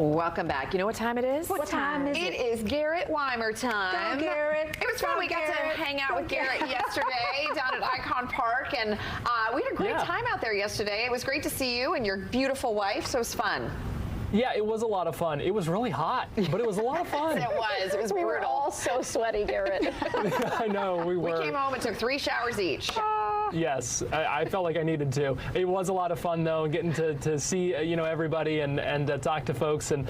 Welcome back. You know what time it is? What time is it? It is Garrett Weimer time. Go, Garrett. It was fun. We got to hang out with Garrett yesterday down at Icon Park, and we had a great time out there yesterday. It was great to see you and your beautiful wife, so it was fun. Yeah, it was a lot of fun. It was really hot, but it was a lot of fun. It was. It was We brutal. were all so sweaty, Garrett. I know, we were. We came home and took 3 showers each. Yes, I felt like I needed to. It was a lot of fun though, getting to see everybody and talk to folks, and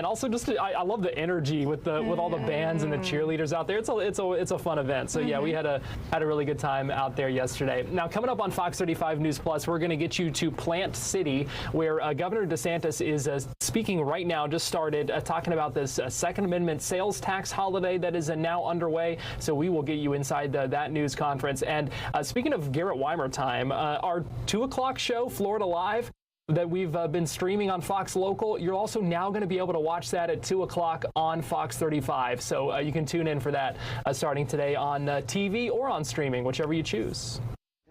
also just I love the energy with all the bands and the cheerleaders out there. It's a fun event. So yeah, we had a really good time out there yesterday. Now coming up on Fox 35 News Plus, we're going to get you to Plant City, where Governor DeSantis is speaking right now. Just started talking about this Second Amendment sales tax holiday that is now underway. So we will get you inside that news conference. And speaking of Garrett Weimer time, our 2 o'clock show, Florida Live, that we've been streaming on Fox Local, you're also now going to be able to watch that at 2 o'clock on Fox 35. So you can tune in for that starting today on TV or on streaming, whichever you choose.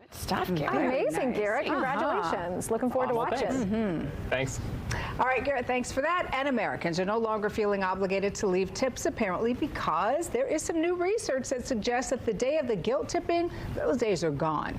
Good stuff, Garrett. Amazing, Nice. Garrett. Congratulations. Looking forward to watching. Thanks. All right, Garrett, thanks for that. And Americans are no longer feeling obligated to leave tips, apparently, because there is some new research that suggests that the day of the guilt tipping, those days are gone.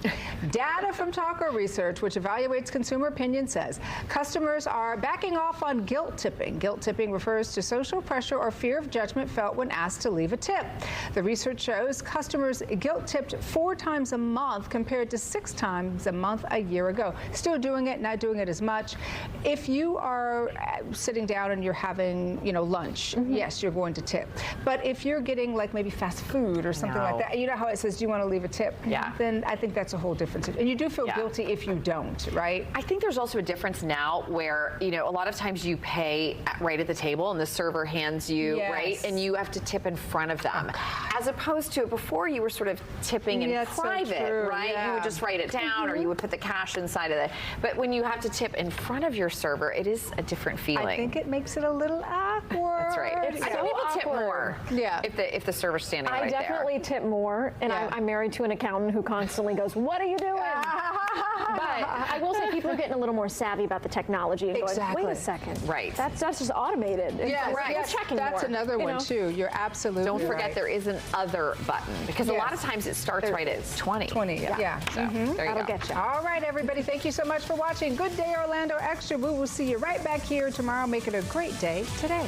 Data from Talker Research, which evaluates consumer opinion, says customers are backing off on guilt tipping. Guilt tipping refers to social pressure or fear of judgment felt when asked to leave a tip. The research shows customers guilt tipped 4 times a month compared to 6 times a month a year ago. Still doing it, not doing it as much. If you are sitting down and you're having, lunch, yes, you're going to tip. But if you're getting like maybe fast food or something like that, you know how it says, do you want to leave a tip? Yeah. Then I think that's a whole different situation. And you do feel guilty if you don't, right? I think there's also a difference now where, a lot of times you pay right at the table and the server hands you, right? And you have to tip in front of them. As opposed to before, you were sort of tipping in private, right? Yeah. You would just write it down or you would put the cash inside of it. But when you have to tip in front of your server, it is a different feeling. I think it makes it a little awkward. That's right. It's I so think people tip awkward. more if the server's standing right there. I definitely tip more, and I'm married to an accountant who constantly goes, "What are you doing?" But I will say people are getting a little more savvy about the technology and going, "Wait a second, right? That's just automated." Yes, checking that's more, another one too. You're absolutely Don't forget right. there is an other button because a lot of times it starts right at 20. 20, yeah. So there you That'll go. get you. All right, everybody, thank you so much for watching. Good Day Orlando Extra. We will see you right back here tomorrow. Make it a great day today.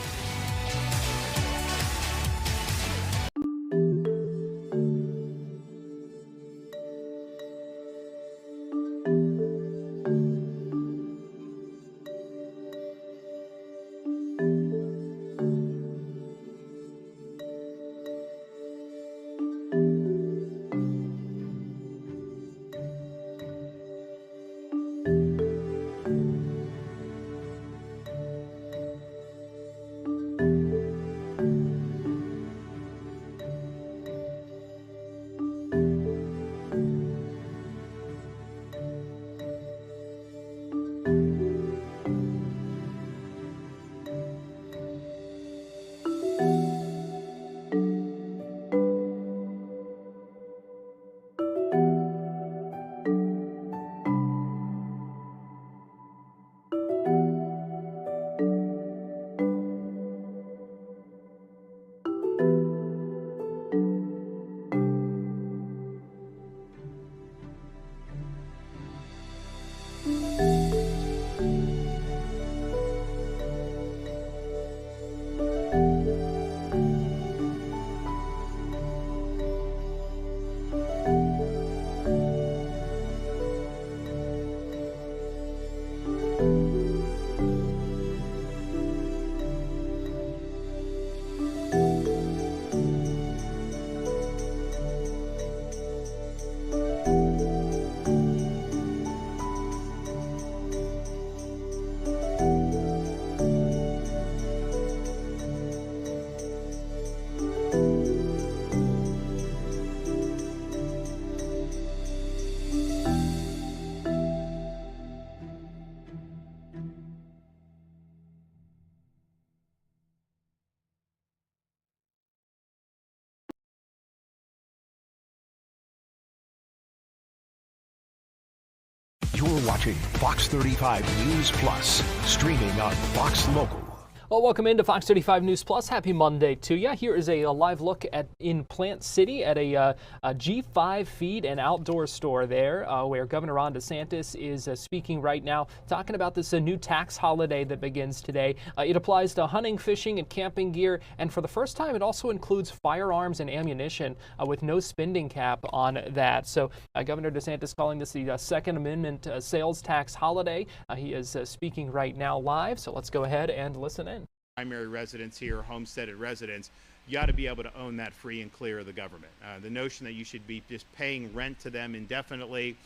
You're watching Fox 35 News Plus, streaming on Fox Local. Well, welcome into Fox 35 News Plus. Happy Monday to you. Here is a live look in Plant City at a G5 feed and outdoor store there where Governor Ron DeSantis is speaking right now, talking about this new tax holiday that begins today. It applies to hunting, fishing, and camping gear. And for the first time, it also includes firearms and ammunition with no spending cap on that. So Governor DeSantis calling this the Second Amendment sales tax holiday. He is speaking right now live. So let's go ahead and listen in. Primary residents here, homesteaded residents, you ought to be able to own that free and clear of the government. The notion that you should be just paying rent to them indefinitely.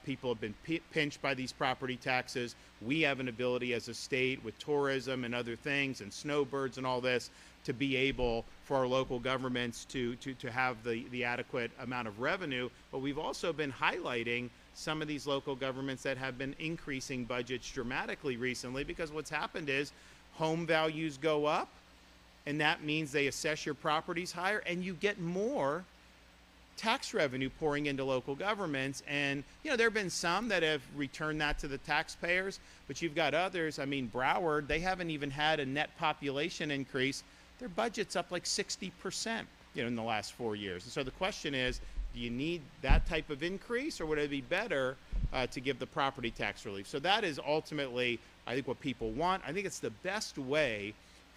People have been pinched by these property taxes. We have an ability as a state with tourism and other things and snowbirds and all this to be able for our local governments to have the adequate amount of revenue. But we've also been highlighting some of these local governments that have been increasing budgets dramatically recently, because what's happened is home values go up, and that means they assess your properties higher, and you get more tax revenue pouring into local governments. And there have been some that have returned that to the taxpayers, but you've got others. I mean, Broward, they haven't even had a net population increase. Their budget's up like 60%, in the last 4 years. And so the question is, do you need that type of increase, or would it be better to give the property tax relief? So that is ultimately, I think, what people want. I think it's the best way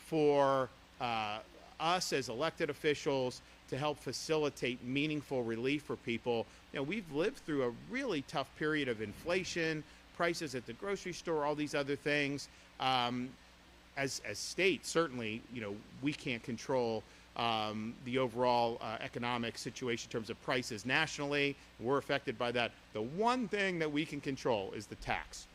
for us as elected officials to help facilitate meaningful relief for people. We've lived through a really tough period of inflation, prices at the grocery store, all these other things. As states, certainly, we can't control the overall economic situation in terms of prices nationally. We're affected by that. The one thing that we can control is the tax.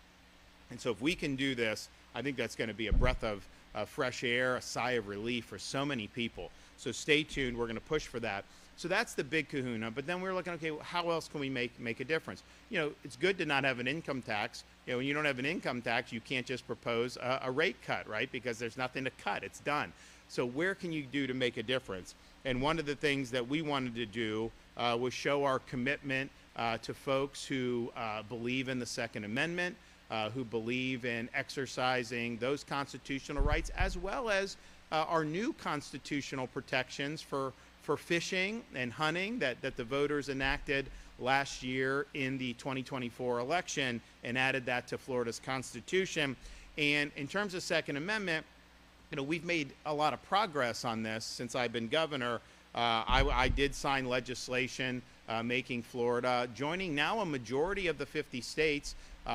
And so if we can do this, I think that's going to be a breath of fresh air, a sigh of relief for so many people. So stay tuned. We're going to push for that. So that's the big kahuna. But then we're looking, okay, how else can we make a difference? It's good to not have an income tax. When you don't have an income tax, you can't just propose a rate cut, right? Because there's nothing to cut. It's done. So where can you do to make a difference? And one of the things that we wanted to do was show our commitment to folks who believe in the Second Amendment, who believe in exercising those constitutional rights, as well as our new constitutional protections for fishing and hunting that the voters enacted last year in the 2024 election and added that to Florida's Constitution. And in terms of Second Amendment, we've made a lot of progress on this since I've been governor. I did sign legislation making Florida, joining now a majority of the 50 states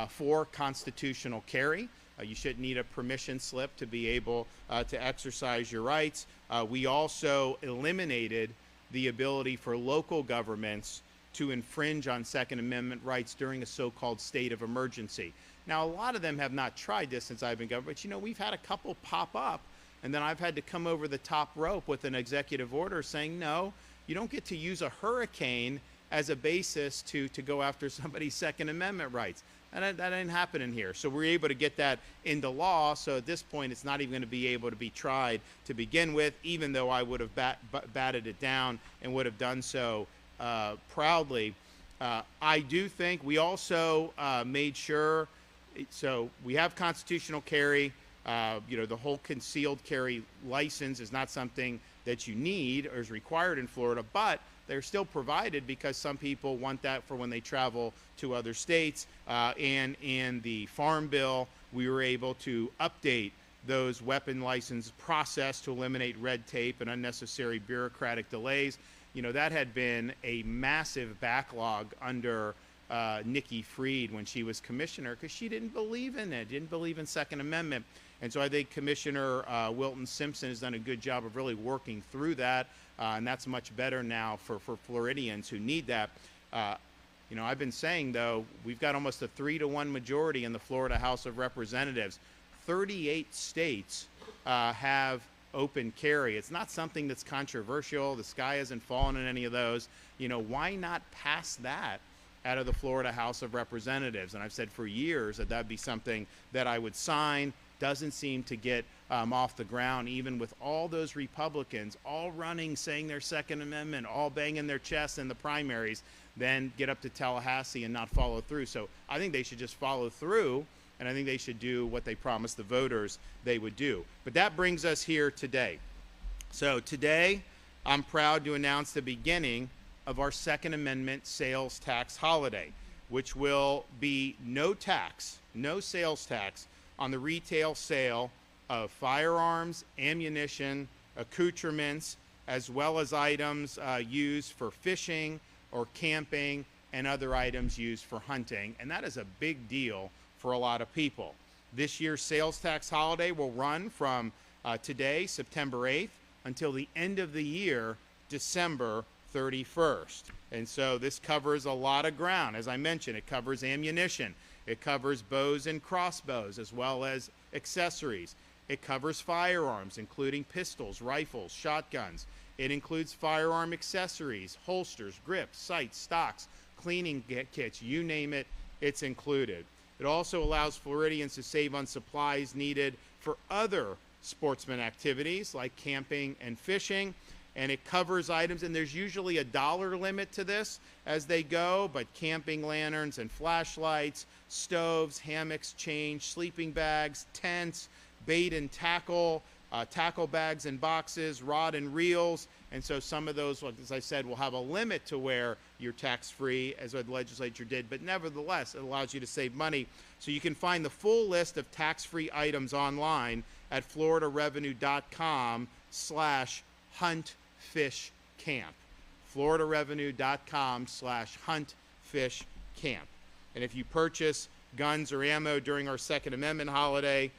for constitutional carry. You shouldn't need a permission slip to be able to exercise your rights. We also eliminated the ability for local governments to infringe on Second Amendment rights during a so-called state of emergency. Now, a lot of them have not tried this since I've been governor, but we've had a couple pop up, and then I've had to come over the top rope with an executive order saying, no, you don't get to use a hurricane as a basis to go after somebody's Second Amendment rights. And that ain't happening here. So we're able to get that into law. So at this point, it's not even going to be able to be tried to begin with, even though I would have batted it down and would have done so proudly. I do think we also made sure, so we have constitutional carry. The whole concealed carry license is not something that you need or is required in Florida, but they're still provided because some people want that for when they travel to other states. And in the Farm Bill, we were able to update those weapon license process to eliminate red tape and unnecessary bureaucratic delays. That had been a massive backlog under Nikki Fried when she was commissioner, because she didn't believe in it, didn't believe in Second Amendment. And so I think Commissioner Wilton Simpson has done a good job of really working through that, and that's much better now for Floridians who need that. I've been saying, though, we've got almost a 3-to-1 majority in the Florida House of Representatives. 38 states have open carry. It's not something that's controversial. The sky hasn't fallen in any of those. Why not pass that out of the Florida House of Representatives? And I've said for years that that'd be something that I would sign. Doesn't seem to get off the ground, even with all those Republicans all running, saying their Second Amendment, all banging their chests in the primaries, then get up to Tallahassee and not follow through. So I think they should just follow through and I think they should do what they promised the voters they would do. But that brings us here today. So today, I'm proud to announce the beginning of our Second Amendment sales tax holiday, which will be no tax, no sales tax on the retail sale of firearms, ammunition, accoutrements, as well as items used for fishing or camping and other items used for hunting. And that is a big deal for a lot of people. This year's sales tax holiday will run from today, September 8th, until the end of the year, December 31st. And so this covers a lot of ground. As I mentioned, it covers ammunition. It covers bows and crossbows, as well as accessories. It covers firearms, including pistols, rifles, shotguns. It includes firearm accessories, holsters, grips, sights, stocks, cleaning kits, you name it, it's included. It also allows Floridians to save on supplies needed for other sportsman activities like camping and fishing. And it covers items, and there's usually a dollar limit to this as they go, but camping lanterns and flashlights, stoves, hammocks, chains, sleeping bags, tents, bait and tackle, tackle bags and boxes, rod and reels. And so some of those, as I said, will have a limit to where you're tax-free, as the legislature did, but nevertheless, it allows you to save money. So you can find the full list of tax-free items online at floridarevenue.com/huntfishcamp. floridarevenue.com/huntfishcamp. And if you purchase guns or ammo during our Second Amendment holiday,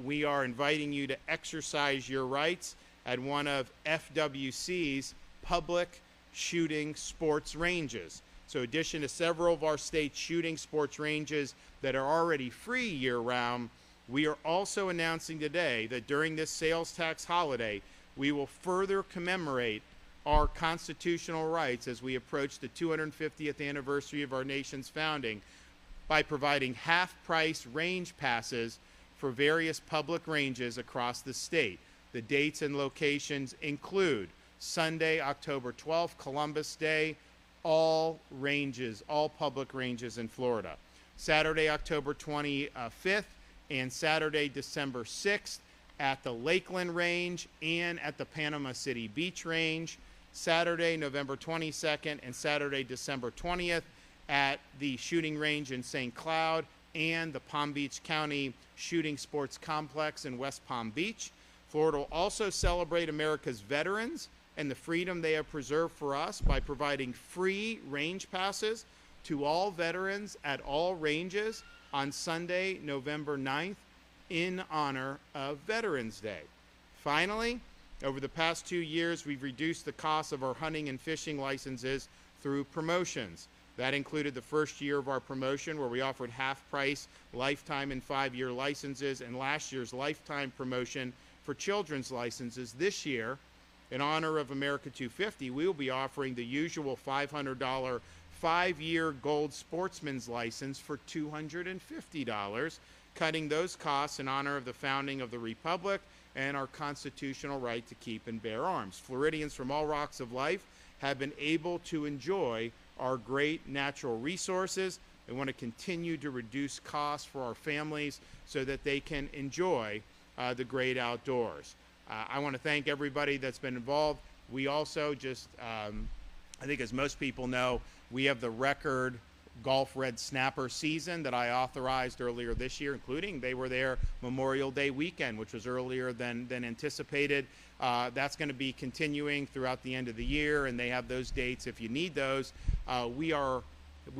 we are inviting you to exercise your rights at one of FWC's public shooting sports ranges. So in addition to several of our state shooting sports ranges that are already free year-round, we are also announcing today that during this sales tax holiday, we will further commemorate our constitutional rights as we approach the 250th anniversary of our nation's founding by providing half-price range passes for various public ranges across the state. The dates and locations include Sunday, October 12th, Columbus Day, all ranges, all public ranges in Florida. Saturday, October 25th, and Saturday, December 6th at the Lakeland Range and at the Panama City Beach Range. Saturday, November 22nd, and Saturday, December 20th at the shooting range in St. Cloud and the Palm Beach County Shooting Sports Complex in West Palm Beach. Florida will also celebrate America's veterans and the freedom they have preserved for us by providing free range passes to all veterans at all ranges on Sunday, November 9th, in honor of Veterans Day. Finally, over the past 2 years, we've reduced the cost of our hunting and fishing licenses through promotions. That included the first year of our promotion, where we offered half-price lifetime and 5-year licenses, and last year's lifetime promotion for children's licenses. This year, in honor of America 250, we will be offering the usual $500 5-year gold sportsman's license for $250, cutting those costs in honor of the founding of the Republic and our constitutional right to keep and bear arms. Floridians from all walks of life have been able to enjoy our great natural resources. We want to continue to reduce costs for our families so that they can enjoy the great outdoors. I want to thank everybody that's been involved. We also just, I think as most people know, we have the record Gulf red snapper season that I authorized earlier this year, including they were there Memorial Day weekend, which was earlier than anticipated. That's going to be continuing throughout the end of the year, and they have those dates if you need those. We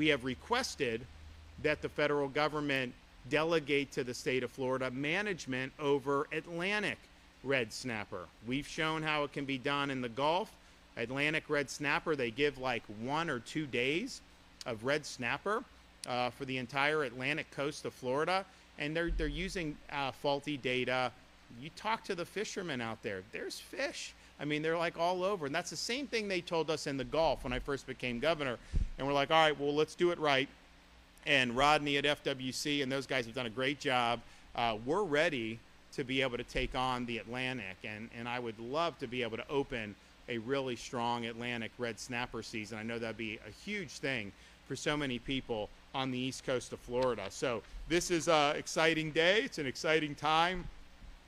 have requested that the federal government delegate to the state of Florida management over Atlantic red snapper. We've shown how it can be done in the Gulf. Atlantic red snapper, they give like 1 or 2 days of red snapper for the entire Atlantic coast of Florida, and they're using faulty data. You talk to the fishermen out there, there's fish. I mean, they're like all over, and that's the same thing they told us in the Gulf when I first became governor, and we're like, all right, well, let's do it right. And Rodney at FWC and those guys have done a great job. We're ready to be able to take on the Atlantic, and I would love to be able to open a really strong Atlantic red snapper season. I know that'd be a huge thing for so many people on the east coast of Florida. So this is an exciting day. It's an exciting time.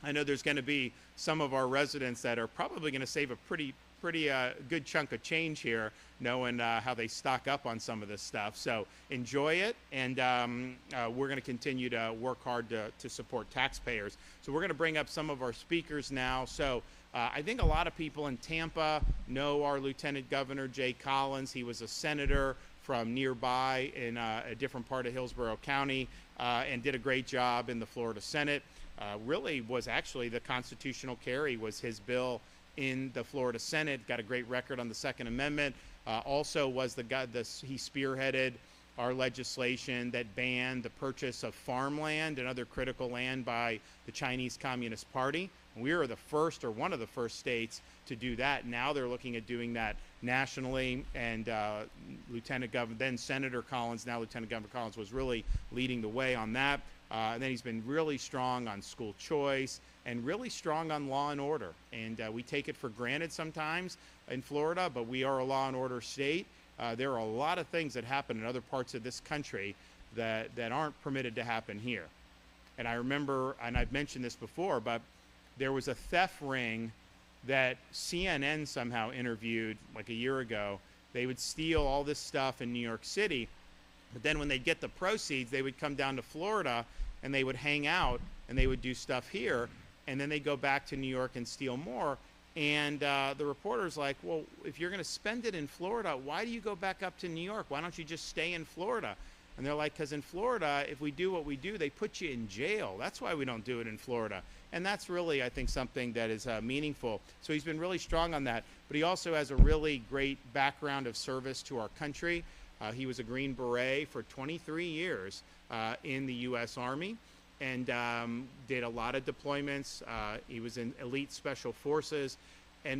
I know there's going to be some of our residents that are probably going to save a pretty good chunk of change here, knowing how they stock up on some of this stuff. So enjoy it, and we're going to continue to work hard to support taxpayers. So we're going to bring up some of our speakers now. So I think a lot of people in Tampa know our Lieutenant Governor Jay Collins. He was a senator from nearby in a different part of Hillsborough County and did a great job in the Florida Senate. Really was actually the constitutional carry was his bill in the Florida Senate, got a great record on the Second Amendment. Also was the guy, he spearheaded our legislation that banned the purchase of farmland and other critical land by the Chinese Communist Party. And we were the first, or one of the first states to do that. Now they're looking at doing that nationally, and Lieutenant Governor, then Senator Collins, now Lieutenant Governor Collins, was really leading the way on that. And then he's been really strong on school choice and really strong on law and order. And we take it for granted sometimes in Florida, but we are a law and order state. There are a lot of things that happen in other parts of this country that aren't permitted to happen here. And I remember, and I've mentioned this before, but there was a theft ring that CNN somehow interviewed like a year ago. They would steal all this stuff in New York City, but then when they'd get the proceeds, they would come down to Florida and they would hang out and they would do stuff here, and then they go back to New York and steal more. And the reporter's like, well, if you're going to spend it in Florida, why do you go back up to New York? Why don't you just stay in Florida? And they're like, because in Florida, if we do what we do, they put you in jail. That's why we don't do it in Florida. And that's really, I think, something that is meaningful. So he's been really strong on that. But he also has a really great background of service to our country. He was a Green Beret for 23 years in the U.S. Army, and did a lot of deployments. He was in elite special forces.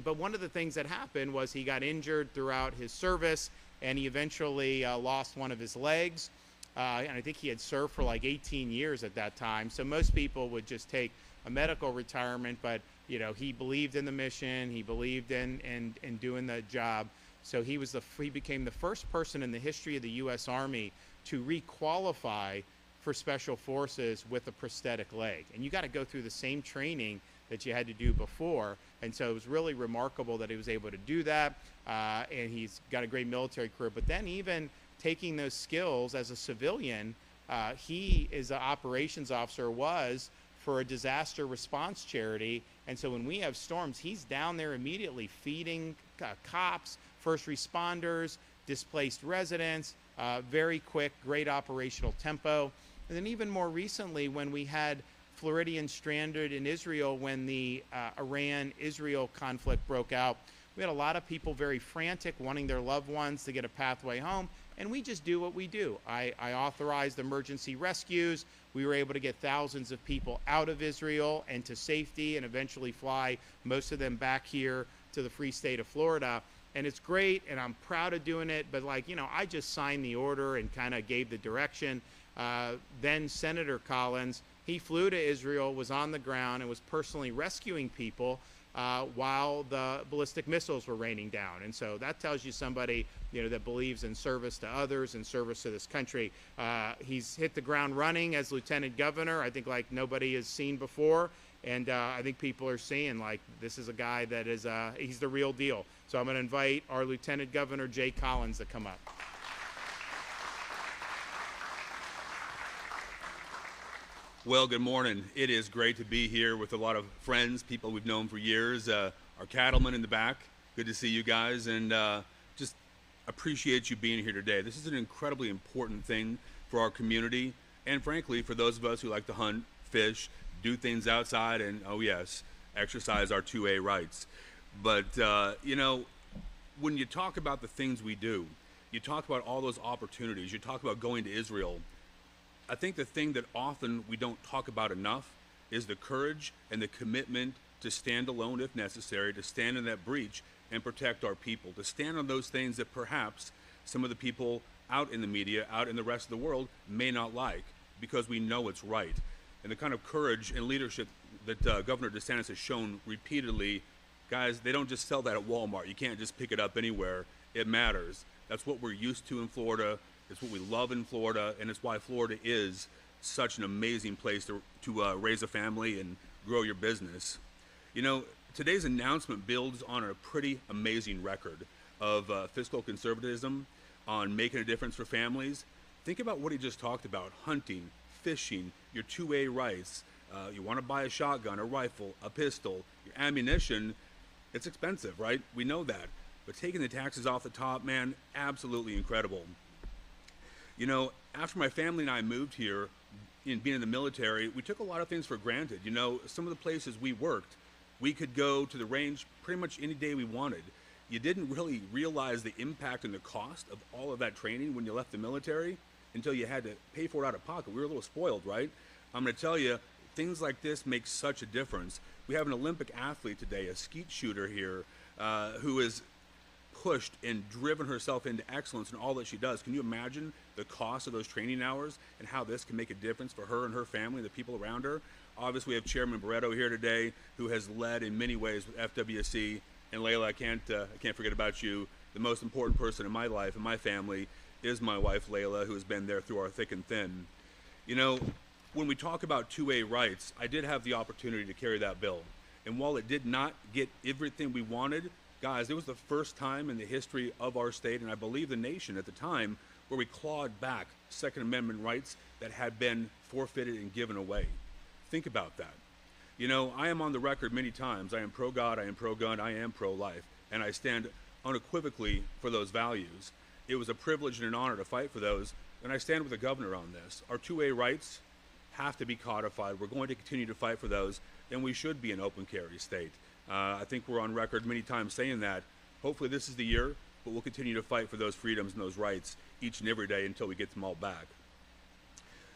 But one of the things that happened was he got injured throughout his service, and he eventually lost one of his legs. And I think he had served for like 18 years at that time. So most people would just take a medical retirement, but you know, he believed in the mission, he believed in doing the job. So he became the first person in the history of the U.S. Army to re-qualify for special forces with a prosthetic leg. And you got to go through the same training that you had to do before. And so it was really remarkable that he was able to do that. And he's got a great military career. But then even taking those skills as a civilian, he is an operations officer, was for a disaster response charity. And so when we have storms, he's down there immediately feeding cops, first responders, displaced residents, very quick, great operational tempo. And then even more recently, when we had Floridians stranded in Israel when the Iran-Israel conflict broke out, we had a lot of people very frantic, wanting their loved ones to get a pathway home. And we just do what we do. I authorized emergency rescues. We were able to get thousands of people out of Israel and to safety, and eventually fly most of them back here to the free state of Florida. And it's great, and I'm proud of doing it, but like, you know, I just signed the order and kind of gave the direction. Then Senator Collins, he flew to Israel, was on the ground, and was personally rescuing people while the ballistic missiles were raining down. And so that tells you somebody, you know, that believes in service to others and service to this country. He's hit the ground running as Lieutenant Governor, I think like nobody has seen before. And I think people are seeing like this is a guy that is, he's the real deal. So I'm going to invite our Lieutenant Governor Jay Collins to come up. Well, good morning. It is great to be here with a lot of friends, people we've known for years, our cattlemen in the back. Good to see you guys, and just appreciate you being here today. This is an incredibly important thing for our community, and frankly, for those of us who like to hunt, fish, do things outside, and, oh yes, exercise our 2A rights. But, you know, when you talk about the things we do, you talk about all those opportunities, you talk about going to Israel, I think the thing that often we don't talk about enough is the courage and the commitment to stand alone if necessary, to stand in that breach and protect our people, to stand on those things that perhaps some of the people out in the media, out in the rest of the world may not like, because we know it's right. And the kind of courage and leadership that Governor DeSantis has shown repeatedly, guys, they don't just sell that at Walmart. You can't just pick it up anywhere. It matters. That's what we're used to in Florida. It's what we love in Florida, and it's why Florida is such an amazing place to raise a family and grow your business. You know, today's announcement builds on a pretty amazing record of fiscal conservatism, on making a difference for families. Think about what he just talked about: hunting, fishing, your 2A rights. You want to buy a shotgun, a rifle, a pistol, your ammunition. It's expensive, right? We know that. But taking the taxes off the top, man, absolutely incredible. You know, after my family and I moved here, being in the military, we took a lot of things for granted. You know, some of the places we worked, we could go to the range pretty much any day we wanted. You didn't really realize the impact and the cost of all of that training when you left the military until you had to pay for it out of pocket. We were a little spoiled, right? I'm going to tell you, things like this make such a difference. We have an Olympic athlete today, a skeet shooter here, who has pushed and driven herself into excellence in all that she does. Can you imagine the cost of those training hours and how this can make a difference for her and her family, the people around her? Obviously, we have Chairman Barreto here today, who has led in many ways with FWC. And Layla, I can't forget about you. The most important person in my life and my family is my wife, Layla, who has been there through our thick and thin. You know, when we talk about 2A rights, I did have the opportunity to carry that bill. And while it did not get everything we wanted, guys, it was the first time in the history of our state, and I believe the nation at the time, where we clawed back Second Amendment rights that had been forfeited and given away. Think about that. You know, I am on the record many times. I am pro-God, I am pro-gun, I am pro-life, and I stand unequivocally for those values. It was a privilege and an honor to fight for those, and I stand with the governor on this. Our 2A rights have to be codified. We're going to continue to fight for those, and we should be an open carry state. I think we're on record many times saying that. Hopefully this is the year, but we'll continue to fight for those freedoms and those rights each and every day until we get them all back.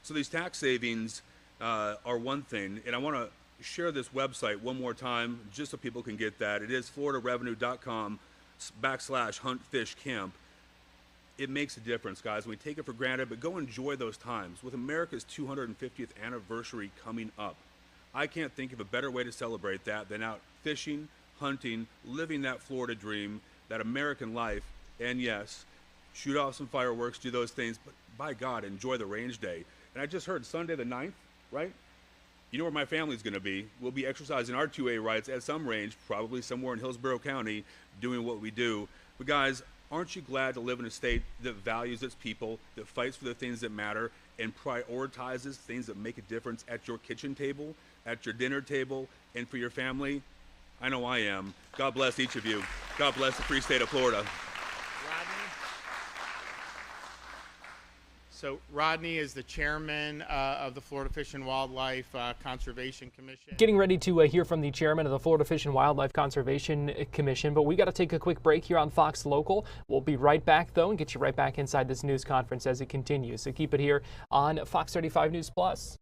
So these tax savings are one thing, and I want to share this website one more time just so people can get that. It is floridarevenue.com/huntfishcamp. It makes a difference, guys. We take it for granted, but go enjoy those times. With America's 250th anniversary coming up, I can't think of a better way to celebrate that than out fishing, hunting, living that Florida dream, that American life, and yes, shoot off some fireworks, do those things, but by God, enjoy the range day. And I just heard Sunday the 9th, right? You know where my family's going to be. We'll be exercising our 2A rights at some range, probably somewhere in Hillsborough County, doing what we do. But guys, aren't you glad to live in a state that values its people, that fights for the things that matter, and prioritizes things that make a difference at your kitchen table, at your dinner table, and for your family? I know I am. God bless each of you. God bless the free state of Florida. So Rodney is the chairman of the Florida Fish and Wildlife Conservation Commission. Getting ready to hear from the chairman of the Florida Fish and Wildlife Conservation Commission, but we got to take a quick break here on Fox Local. We'll be right back, though, and get you right back inside this news conference as it continues. So keep it here on Fox 35 News Plus.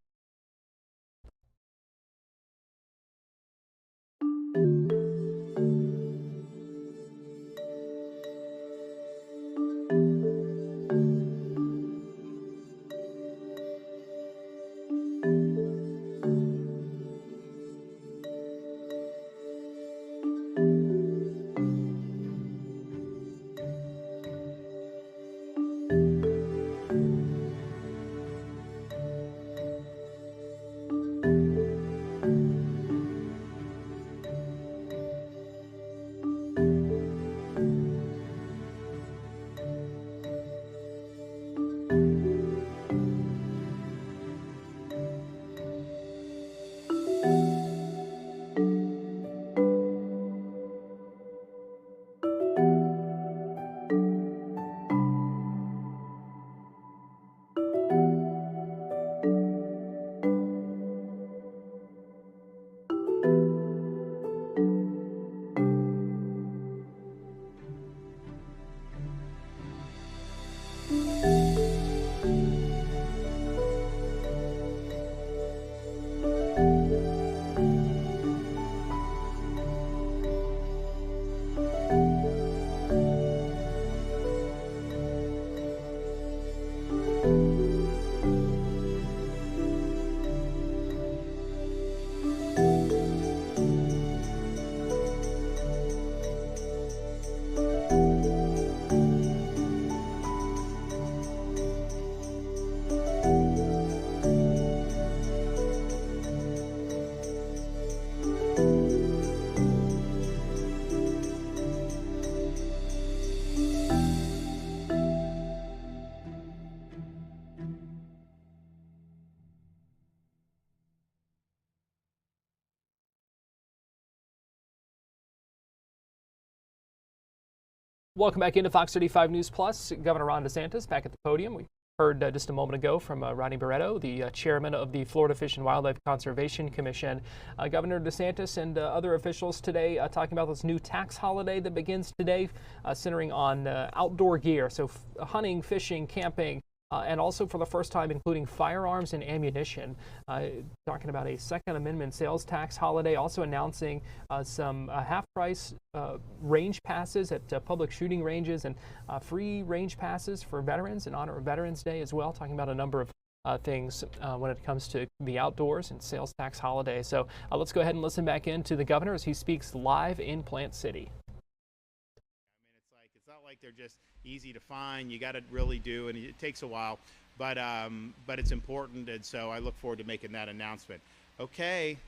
Welcome back into Fox 35 News Plus. Governor Ron DeSantis back at the podium. We heard just a moment ago from Ronnie Barretto, the chairman of the Florida Fish and Wildlife Conservation Commission. Governor DeSantis and other officials today talking about this new tax holiday that begins today, centering on outdoor gear, so hunting, fishing, camping, and also for the first time including firearms and ammunition. Talking about a Second Amendment sales tax holiday, also announcing some half-price range passes at public shooting ranges and free range passes for veterans in honor of Veterans Day as well. Talking about a number of things when it comes to the outdoors and sales tax holiday. So let's go ahead and listen back in to the governor as he speaks live in Plant City. It's not like they're just easy to find. You got to really do, and it takes a while, but it's important, and so I look forward to making that announcement. Okay,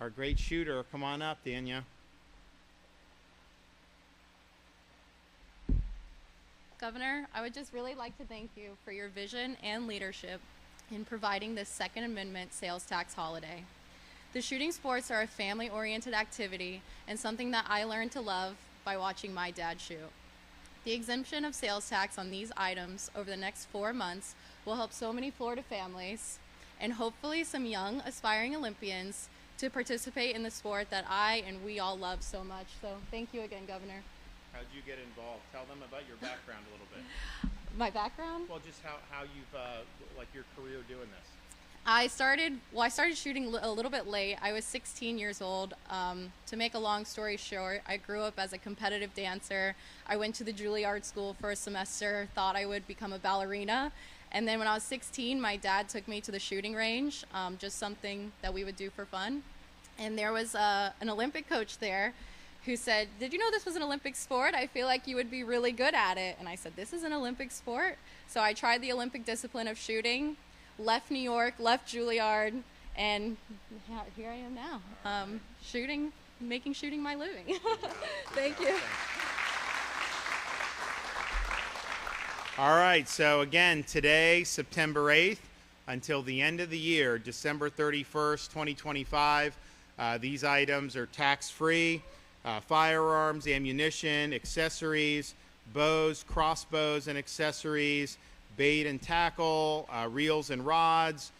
our great shooter, come on up, Dania. Governor, I would just really like to thank you for your vision and leadership in providing this Second Amendment sales tax holiday. The shooting sports are a family-oriented activity and something that I learned to love by watching my dad shoot. The exemption of sales tax on these items over the next 4 months will help so many Florida families and hopefully some young aspiring Olympians to participate in the sport that I and we all love so much. So thank you again, Governor. How'd you get involved? Tell them about your background a little bit. My background? Well, just how you've, like your career doing this. I started shooting a little bit late. I was 16 years old. To make a long story short, I grew up as a competitive dancer. I went to the Juilliard School for a semester, thought I would become a ballerina. And then when I was 16, my dad took me to the shooting range, just something that we would do for fun. And there was an Olympic coach there who said, "Did you know this was an Olympic sport? I feel like you would be really good at it." And I said, "This is an Olympic sport?" So I tried the Olympic discipline of shooting, left New York, left Juilliard, and here I am now, making shooting my living. Thank you. All right, so again, today, September 8th, until the end of the year, December 31st, 2025, these items are tax-free. Firearms, ammunition, accessories, bows, crossbows and accessories, bait and tackle, reels and rods,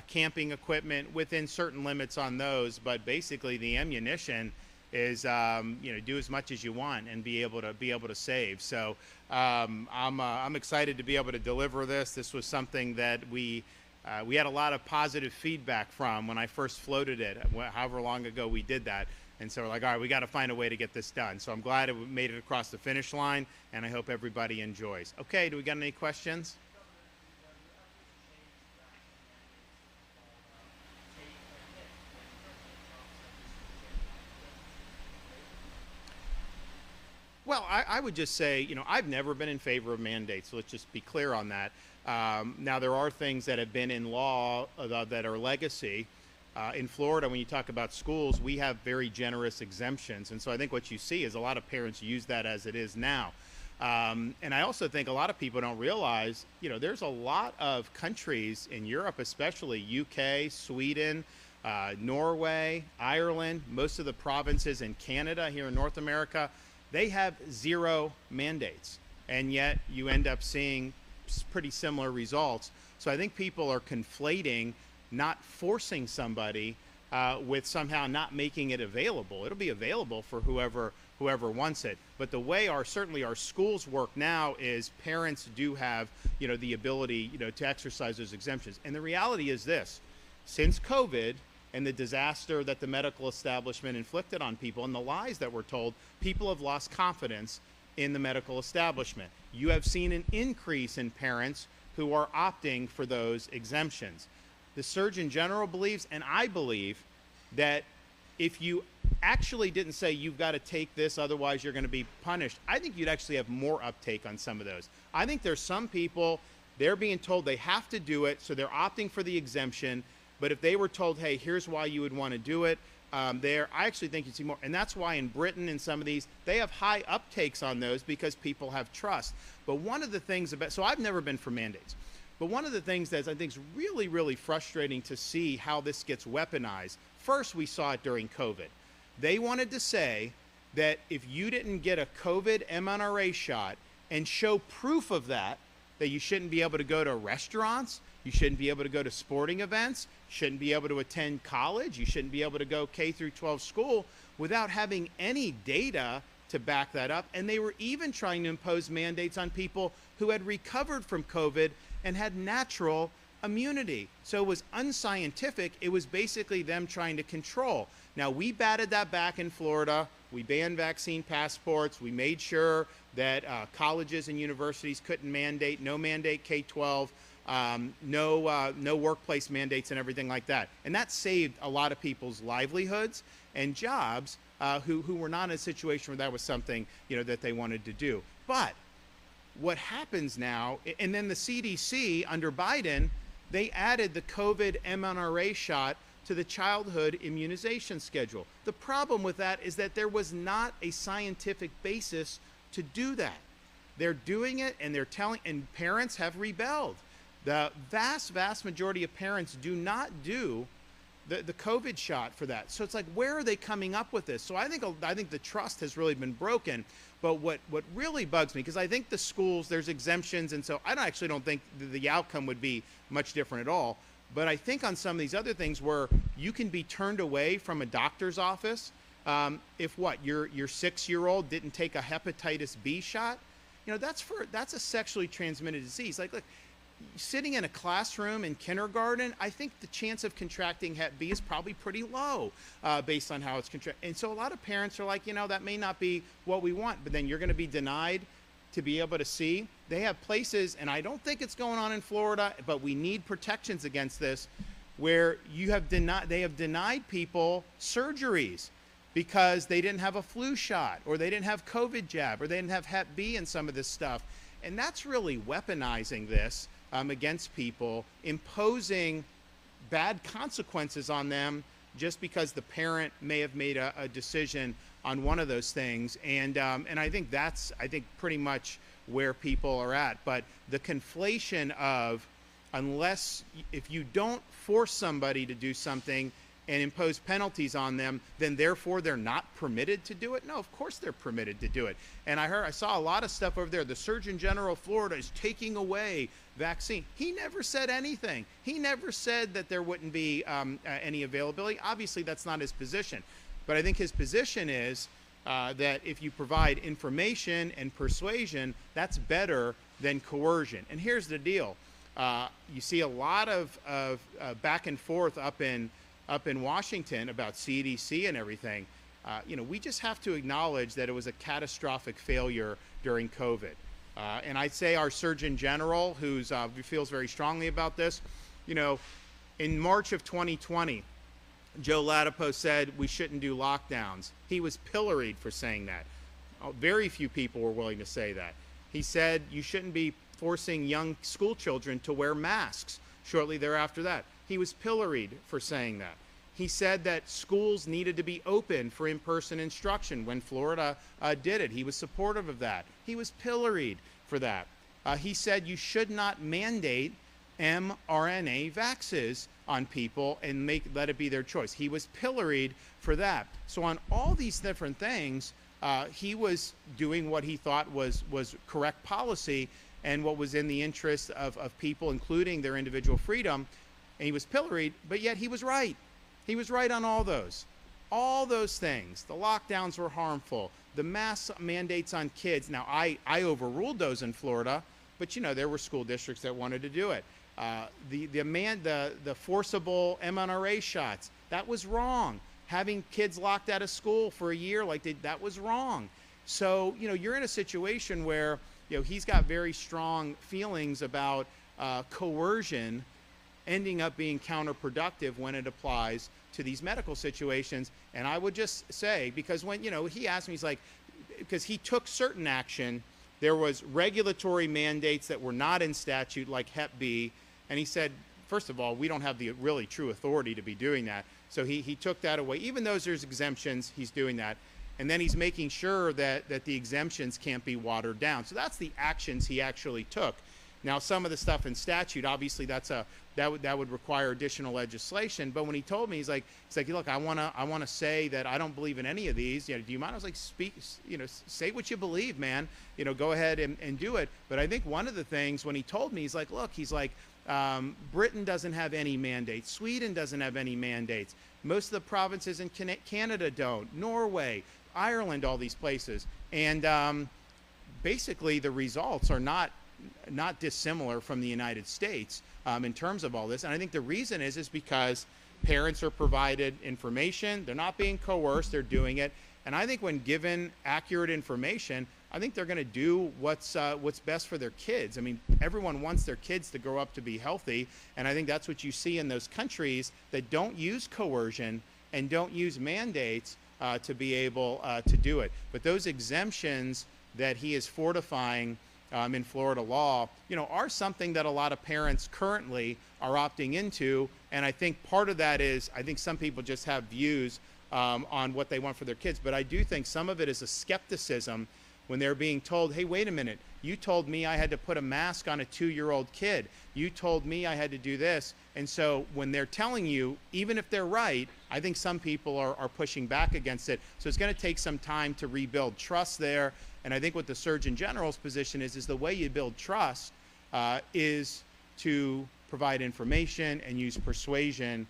camping equipment within certain limits on those. But basically, the ammunition is do as much as you want and be able to save. So I'm excited to be able to deliver this. This was something that we had a lot of positive feedback from when I first floated it, however long ago we did that. And so we're like, all right, we got to find a way to get this done. So I'm glad it made it across the finish line, and I hope everybody enjoys. Okay, do we got any questions? Well, I would just say, I've never been in favor of mandates, so let's just be clear on that. Now, there are things that have been in law that are legacy. In Florida, when you talk about schools, we have very generous exemptions. And so I think what you see is a lot of parents use that as it is now. And I also think a lot of people don't realize, there's a lot of countries in Europe, especially UK, Sweden, Norway, Ireland, most of the provinces in Canada here in North America, they have zero mandates. And yet you end up seeing pretty similar results. So I think people are conflating not forcing somebody with somehow not making it available. It'll be available for whoever wants it. But the way certainly our schools work now is parents do have, the ability, to exercise those exemptions. And the reality is this: since COVID and the disaster that the medical establishment inflicted on people and the lies that were told, people have lost confidence in the medical establishment. You have seen an increase in parents who are opting for those exemptions. The Surgeon General believes, and I believe, that if you actually didn't say you've got to take this, otherwise you're going to be punished, I think you'd actually have more uptake on some of those. I think there's some people, they're being told they have to do it, so they're opting for the exemption. But if they were told, hey, here's why you would want to do it, I actually think you'd see more. And that's why in Britain and some of these, they have high uptakes on those because people have trust. But one of the things so I've never been for mandates. But one of the things that I think is really, really frustrating to see how this gets weaponized. First, we saw it during COVID. They wanted to say that if you didn't get a COVID mRNA shot and show proof of that you shouldn't be able to go to restaurants, you shouldn't be able to go to sporting events, you shouldn't be able to attend college, you shouldn't be able to go K through 12 school without having any data to back that up. And they were even trying to impose mandates on people who had recovered from COVID and had natural immunity. So it was unscientific. It was basically them trying to control. Now, we batted that back in Florida. We banned vaccine passports. We made sure that colleges and universities couldn't mandate, no mandate K-12, no workplace mandates and everything like that. And that saved a lot of people's livelihoods and jobs who were not in a situation where that was something, that they wanted to do. But what happens now, and then the CDC under Biden, they added the COVID mRNA shot to the childhood immunization schedule. The problem with that is that there was not a scientific basis to do that. They're doing it, and they're telling, and parents have rebelled. The vast majority of parents do not do the COVID shot for that. So it's like, where are they coming up with this? So I think the trust has really been broken. But what really bugs me, because I think the schools, there's exemptions, and so I actually don't think the outcome would be much different at all. But I think on some of these other things where you can be turned away from a doctor's office if your 6-year-old didn't take a hepatitis B shot, that's a sexually transmitted disease. Like, look, sitting in a classroom in kindergarten, I think the chance of contracting Hep B is probably pretty low based on how it's contracted. And so a lot of parents are like, that may not be what we want, but then you're going to be denied to be able to see. They have places, and I don't think it's going on in Florida, but we need protections against this, where they have denied people surgeries because they didn't have a flu shot, or they didn't have COVID jab, or they didn't have Hep B and some of this stuff. And that's really weaponizing this against people, imposing bad consequences on them just because the parent may have made a decision on one of those things. And I think that's pretty much where people are at. But the conflation of, if you don't force somebody to do something and impose penalties on them, then therefore they're not permitted to do it? No, of course they're permitted to do it. And I saw a lot of stuff over there. The Surgeon General of Florida is taking away vaccine. He never said anything. He never said that there wouldn't be any availability. Obviously, that's not his position. But I think his position is that if you provide information and persuasion, that's better than coercion. And here's the deal. You see a lot of back and forth up in Washington about CDC and everything. We just have to acknowledge that it was a catastrophic failure during COVID. And I'd say our Surgeon General, who feels very strongly about this, in March of 2020, Joe Latipo said we shouldn't do lockdowns. He was pilloried for saying that. Very few people were willing to say that. He said you shouldn't be forcing young school children to wear masks shortly thereafter that. He was pilloried for saying that. He said that schools needed to be open for in-person instruction when Florida did it. He was supportive of that. He was pilloried for that. He said you should not mandate mRNA vaxes on people and let it be their choice. He was pilloried for that. So on all these different things, he was doing what he thought was correct policy and what was in the interest of people, including their individual freedom. And he was pilloried, but yet he was right. He was right on all those things. The lockdowns were harmful. The mask mandates on kids. Now, I overruled those in Florida, but there were school districts that wanted to do it. The forcible mRNA shots, that was wrong. Having kids locked out of school for a year that was wrong. So, you're in a situation where, he's got very strong feelings about coercion ending up being counterproductive when it applies to these medical situations. And I would just say, because when, he asked me, he's like, because he took certain action, there was regulatory mandates that were not in statute like Hep B. And he said, first of all, we don't have the really true authority to be doing that. So he took that away. Even though there's exemptions, he's doing that. And then he's making sure that the exemptions can't be watered down. So that's the actions he actually took. Now, some of the stuff in statute, obviously, that would require additional legislation. But when he told me, he's like, look, I wanna say that I don't believe in any of these. Do you mind? I was like, say what you believe, man. Go ahead and do it. But I think one of the things when he told me, he's like, look, Britain doesn't have any mandates. Sweden doesn't have any mandates. Most of the provinces in Canada don't. Norway, Ireland, all these places. And basically, the results are not dissimilar from the United States in terms of all this. And I think the reason is because parents are provided information. They're not being coerced. They're doing it. And I think when given accurate information, I think they're going to do what's best for their kids. I mean, everyone wants their kids to grow up to be healthy. And I think that's what you see in those countries that don't use coercion and don't use mandates to be able to do it. But those exemptions that he is fortifying in Florida law, are something that a lot of parents currently are opting into. And I think part of that is, I think some people just have views on what they want for their kids. But I do think some of it is a skepticism when they're being told, hey, wait a minute, you told me I had to put a mask on a 2-year-old kid. You told me I had to do this. And so when they're telling you, even if they're right, I think some people are pushing back against it. So it's going to take some time to rebuild trust there. And I think what the Surgeon General's position is the way you build trust is to provide information and use persuasion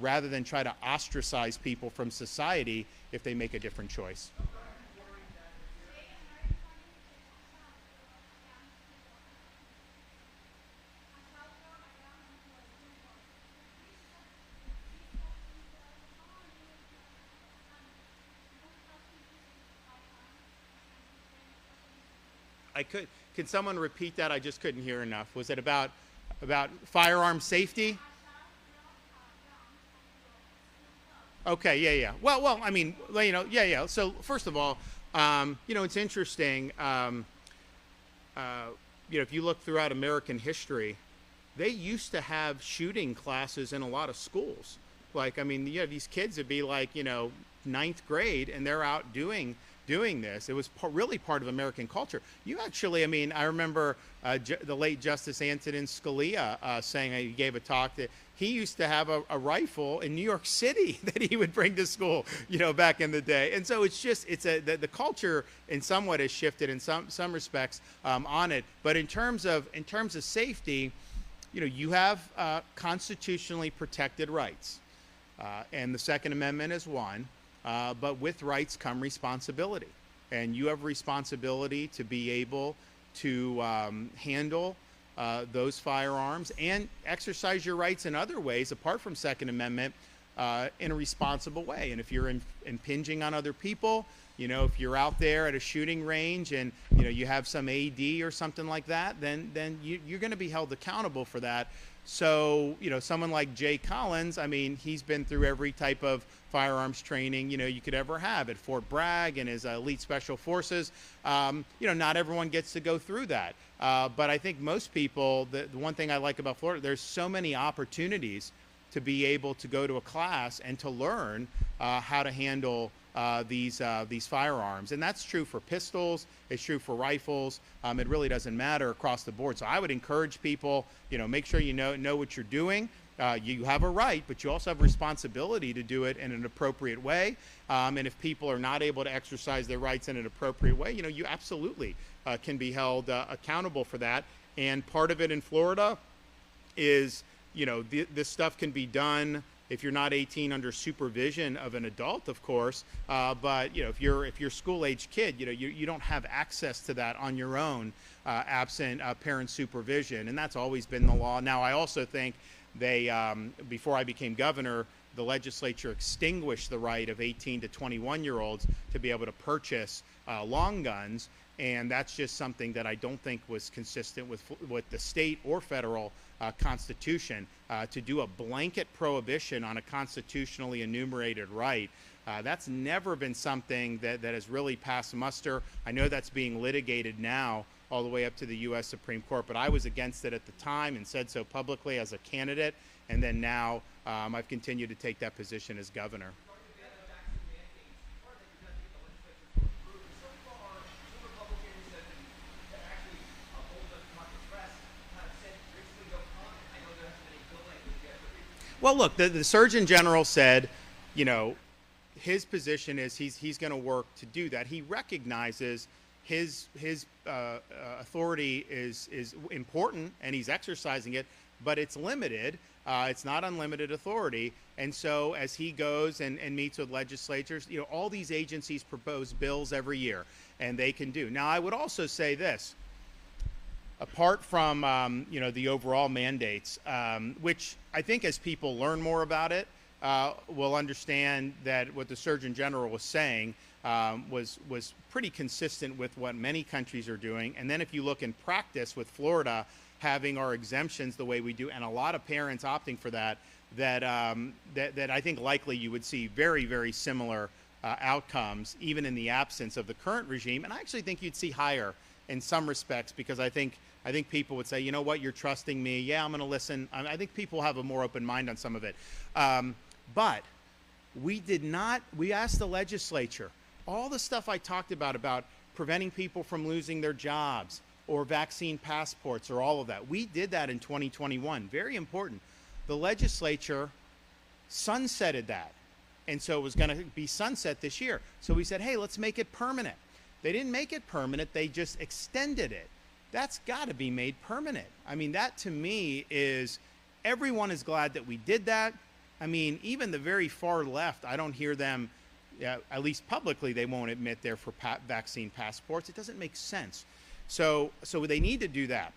rather than try to ostracize people from society if they make a different choice. Can someone repeat that? I just couldn't hear enough. Was it about firearm safety? Okay, yeah. Well, I mean, yeah. So first of all, it's interesting. If you look throughout American history, they used to have shooting classes in a lot of schools. Like, I mean, you have these kids that'd be like, 9th grade, and they're out doing this. It was really part of American culture. You actually, I mean, I remember the late Justice Antonin Scalia saying, he gave a talk that he used to have a rifle in New York City that he would bring to school, back in the day. And so the culture in somewhat has shifted in some respects on it. But in terms of safety, you have constitutionally protected rights, and the Second Amendment is one. But with rights come responsibility, and you have responsibility to be able to handle those firearms and exercise your rights in other ways apart from Second Amendment in a responsible way. And if you're impinging on other people, if you're out there at a shooting range and you have some AD or something like that, then you're going to be held accountable for that. So, someone like Jay Collins, I mean, he's been through every type of firearms training, you could ever have at Fort Bragg and his elite special forces. Not everyone gets to go through that. But I think most people, the one thing I like about Florida, there's so many opportunities to be able to go to a class and to learn how to handle these firearms. And that's true for pistols. It's true for rifles. It really doesn't matter across the board. So I would encourage people, make sure you know what you're doing. You have a right, but you also have a responsibility to do it in an appropriate way. And if people are not able to exercise their rights in an appropriate way, you absolutely can be held accountable for that. And part of it in Florida is, this stuff can be done if you're not 18 under supervision of an adult, of course. But if you're school-age kid, you don't have access to that on your own, absent parent supervision, and that's always been the law. Now, I also think they, before I became governor, the legislature extinguished the right of 18 to 21-year-olds to be able to purchase long guns, and that's just something that I don't think was consistent with the state or federal Constitution. To do a blanket prohibition on a constitutionally enumerated right, that's never been something that has really passed muster. I know that's being litigated now all the way up to the U.S. Supreme Court, but I was against it at the time and said so publicly as a candidate, and then now I've continued to take that position as governor. Well, look, the Surgeon General said, you know, his position is he's going to work to do that. He recognizes his authority is important, and he's exercising it, but it's limited. It's not unlimited authority. And so as he goes and meets with legislatures, you know, all these agencies propose bills every year, and they can do. Now, I would also say this. Apart from, you know, the overall mandates, which I think as people learn more about it, will understand that what the Surgeon General was saying was pretty consistent with what many countries are doing. And then if you look in practice with Florida having our exemptions the way we do, and a lot of parents opting for that I think likely you would see very, very similar outcomes, even in the absence of the current regime. And I actually think you'd see higher in some respects, because I think people would say, you know what, you're trusting me. Yeah, I'm going to listen. I think people have a more open mind on some of it. But we asked the legislature, all the stuff I talked about preventing people from losing their jobs or vaccine passports or all of that. We did that in 2021. Very important. The legislature sunsetted that. And so it was going to be sunset this year. So we said, hey, let's make it permanent. They didn't make it permanent. They just extended it. That's got to be made permanent. I mean, that to me is, everyone is glad that we did that. I mean, even the very far left, I don't hear them, at least publicly, they won't admit they're for vaccine passports. It doesn't make sense. So they need to do that.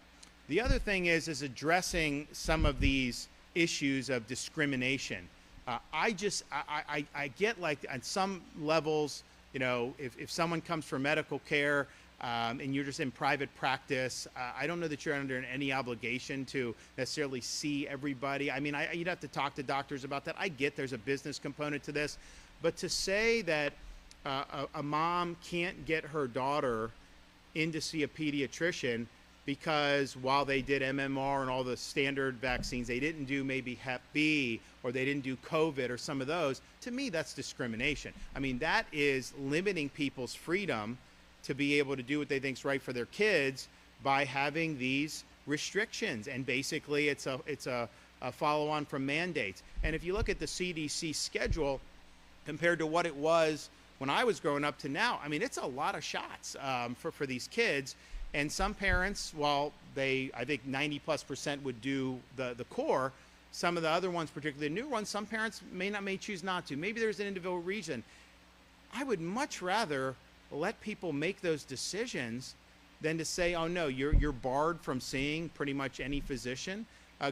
The other thing is addressing some of these issues of discrimination. I get, like, at some levels, you know, if someone comes for medical care and you're just in private practice, I don't know that you're under any obligation to necessarily see everybody. I mean, you'd have to talk to doctors about that. I get there's a business component to this, but to say that a mom can't get her daughter in to see a pediatrician because while they did MMR and all the standard vaccines, they didn't do maybe Hep B, or they didn't do COVID or some of those, to me, that's discrimination. I mean, that is limiting people's freedom to be able to do what they think is right for their kids by having these restrictions. And basically, it's a follow-on from mandates. And if you look at the CDC schedule compared to what it was when I was growing up to now, I mean, it's a lot of shots for these kids. And some parents, while I think 90+% would do the core, some of the other ones, particularly the new ones, some parents may choose not to. Maybe there's an individual reason. I would much rather let people make those decisions than to say, oh no, you're barred from seeing pretty much any physician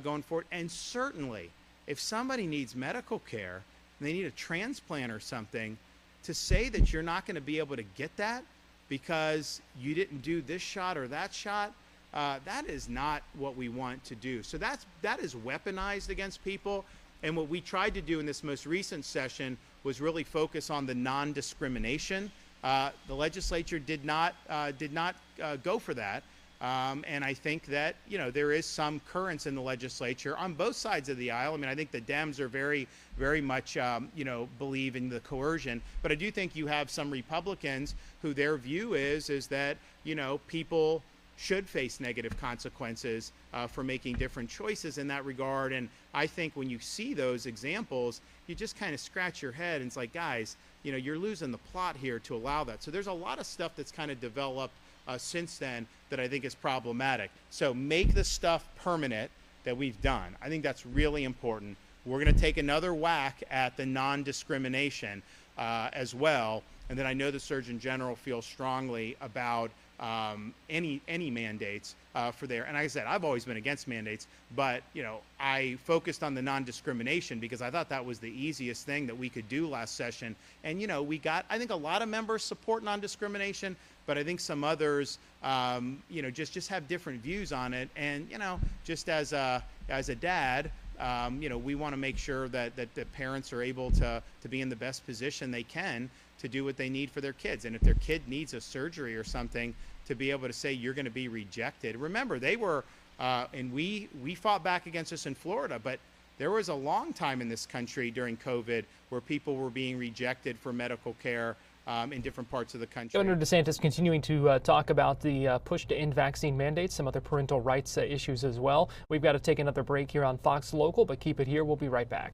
going forward. And certainly, if somebody needs medical care and they need a transplant or something, to say that you're not going to be able to get that because you didn't do this shot or that shot, that is not what we want to do. So that is weaponized against people. And what we tried to do in this most recent session was really focus on the non-discrimination. The legislature did not go for that. And I think that, you know, there is some currents in the legislature on both sides of the aisle. I mean, I think the Dems are very, very much, you know, believe in the coercion. But I do think you have some Republicans who their view is that, you know, people should face negative consequences for making different choices in that regard. And I think when you see those examples, you just kind of scratch your head and it's like, guys, you know, you're losing the plot here to allow that. So there's a lot of stuff that's kind of developed since then that I think is problematic. So make the stuff permanent that we've done. I think that's really important. We're going to take another whack at the non-discrimination as well. And then I know the Surgeon General feels strongly about any mandates for there. And like I said, I've always been against mandates, but you know, I focused on the non-discrimination because I thought that was the easiest thing that we could do last session. And you know, I think a lot of members support non-discrimination, but I think some others, you know, just have different views on it. And you know, just as a dad, you know, we want to make sure that the parents are able to be in the best position they can to do what they need for their kids. And if their kid needs a surgery or something, to be able to say you're going to be rejected. Remember, they were, and we fought back against this in Florida, but there was a long time in this country during COVID where people were being rejected for medical care in different parts of the country. Governor DeSantis continuing to talk about the push to end vaccine mandates, some other parental rights issues as well. We've got to take another break here on Fox Local, but keep it here. We'll be right back.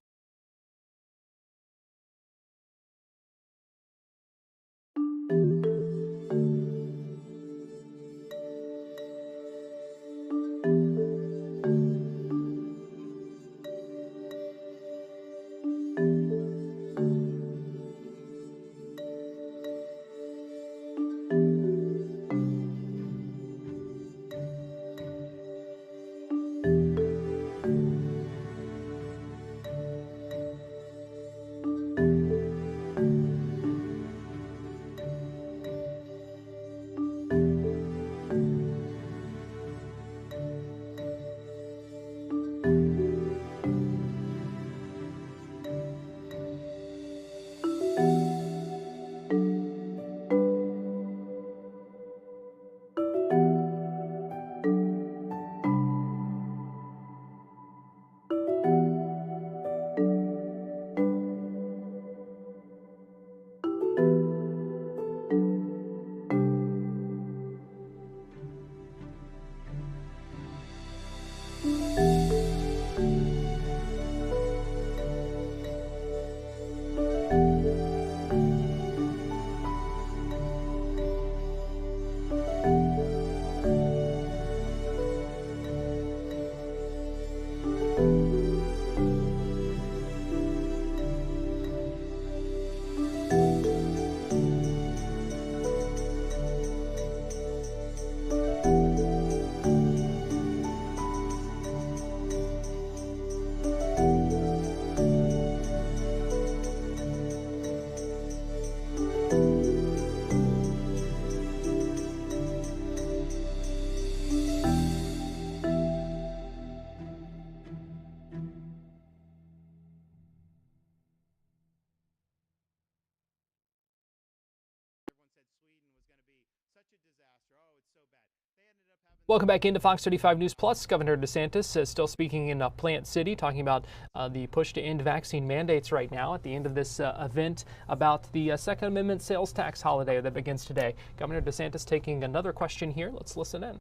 Welcome back into Fox 35 News Plus. Governor DeSantis is still speaking in Plant City, talking about the push to end vaccine mandates right now at the end of this event about the Second Amendment sales tax holiday that begins today. Governor DeSantis taking another question here. Let's listen in.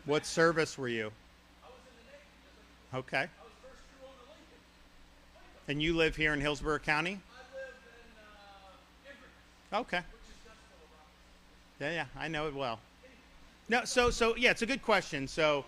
What service were you? Okay. And you live here in Hillsborough County? Okay. Yeah, I know it well. No, so yeah, it's a good question. So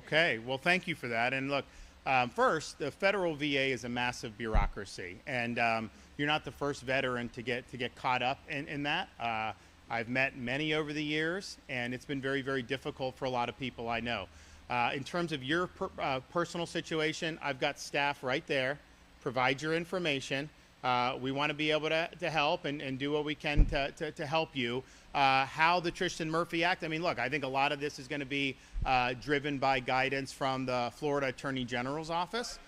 okay, well, thank you for that. And look, first, the federal VA is a massive bureaucracy, and you're not the first veteran to get caught up in that. I've met many over the years, and it's been very, very difficult for a lot of people I know. In terms of your personal situation, I've got staff right there. Provide your information. We want to be able to help and do what we can to help you. How the Tristan Murphy Act, I mean, look, I think a lot of this is going to be driven by guidance from the Florida Attorney General's office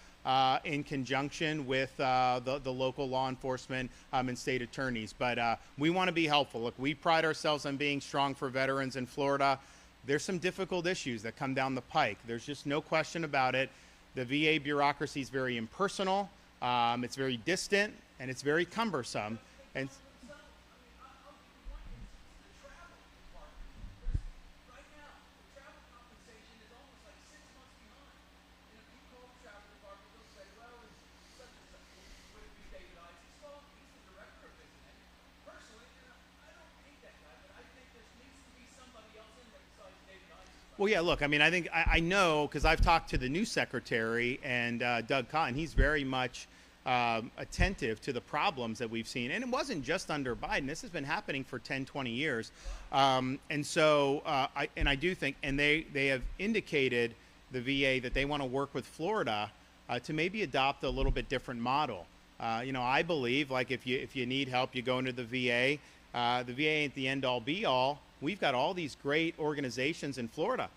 in conjunction with the local law enforcement and state attorneys. But we want to be helpful. Look, we pride ourselves on being strong for veterans in Florida. There's some difficult issues that come down the pike. There's just no question about it. The VA bureaucracy is very impersonal. It's very distant, and it's very cumbersome. And well, yeah, look, I mean, I think I know because I've talked to the new secretary and Doug Cotton. He's very much attentive to the problems that we've seen. And it wasn't just under Biden. This has been happening for 10, 20 years. And so I do think, and they have indicated, the VA, that they want to work with Florida to maybe adopt a little bit different model. I believe, like, if you need help, you go into the VA. The VA ain't the end all be all. We've got all these great organizations in Florida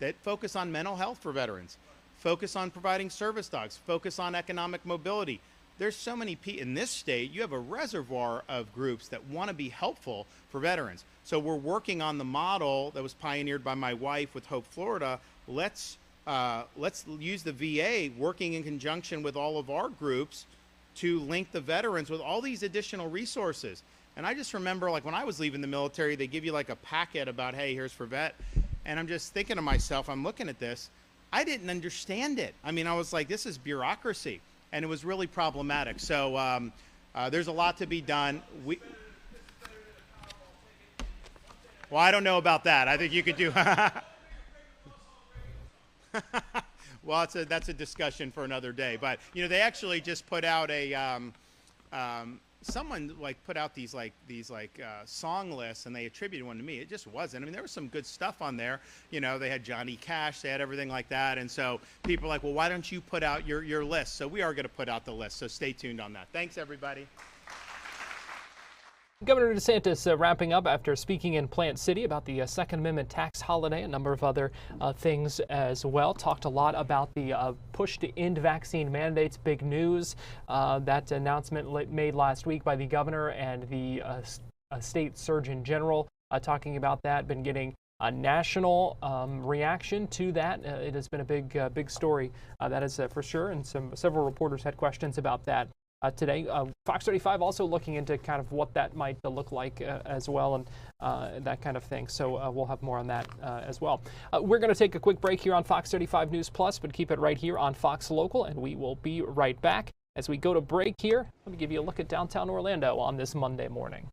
that focus on mental health for veterans, focus on providing service dogs, focus on economic mobility. There's so many people in this state. You have a reservoir of groups that want to be helpful for veterans. So we're working on the model that was pioneered by my wife with Hope Florida. Let's use the VA working in conjunction with all of our groups to link the veterans with all these additional resources. And I just remember, like, when I was leaving the military, they give you like a packet about, hey, here's for vet. And I'm just thinking to myself, I'm looking at this, I didn't understand it. I mean, I was like, this is bureaucracy. And it was really problematic. So there's a lot to be done. Well, I don't know about that. I think you could do. Well, that's a discussion for another day. But, they actually just put out a someone put out these song lists, and they attributed one to me. It just wasn't. I mean, there was some good stuff on there. They had Johnny Cash, they had everything like that. And so people are like, well, why don't you put out your list? So we are going to put out the list. So stay tuned on that. Thanks, everybody. Governor DeSantis wrapping up after speaking in Plant City about the Second Amendment tax holiday, a number of other things as well. Talked a lot about the push to end vaccine mandates. Big news, that announcement made last week by the governor and the state surgeon general talking about that. Been getting a national reaction to that. It has been a big story, that is for sure, and several reporters had questions about that. Today, Fox 35 also looking into kind of what that might look like as well, and that kind of thing. So we'll have more on that as well. We're going to take a quick break here on Fox 35 News Plus, but keep it right here on Fox Local, and we will be right back. As we go to break here, let me give you a look at downtown Orlando on this Monday morning.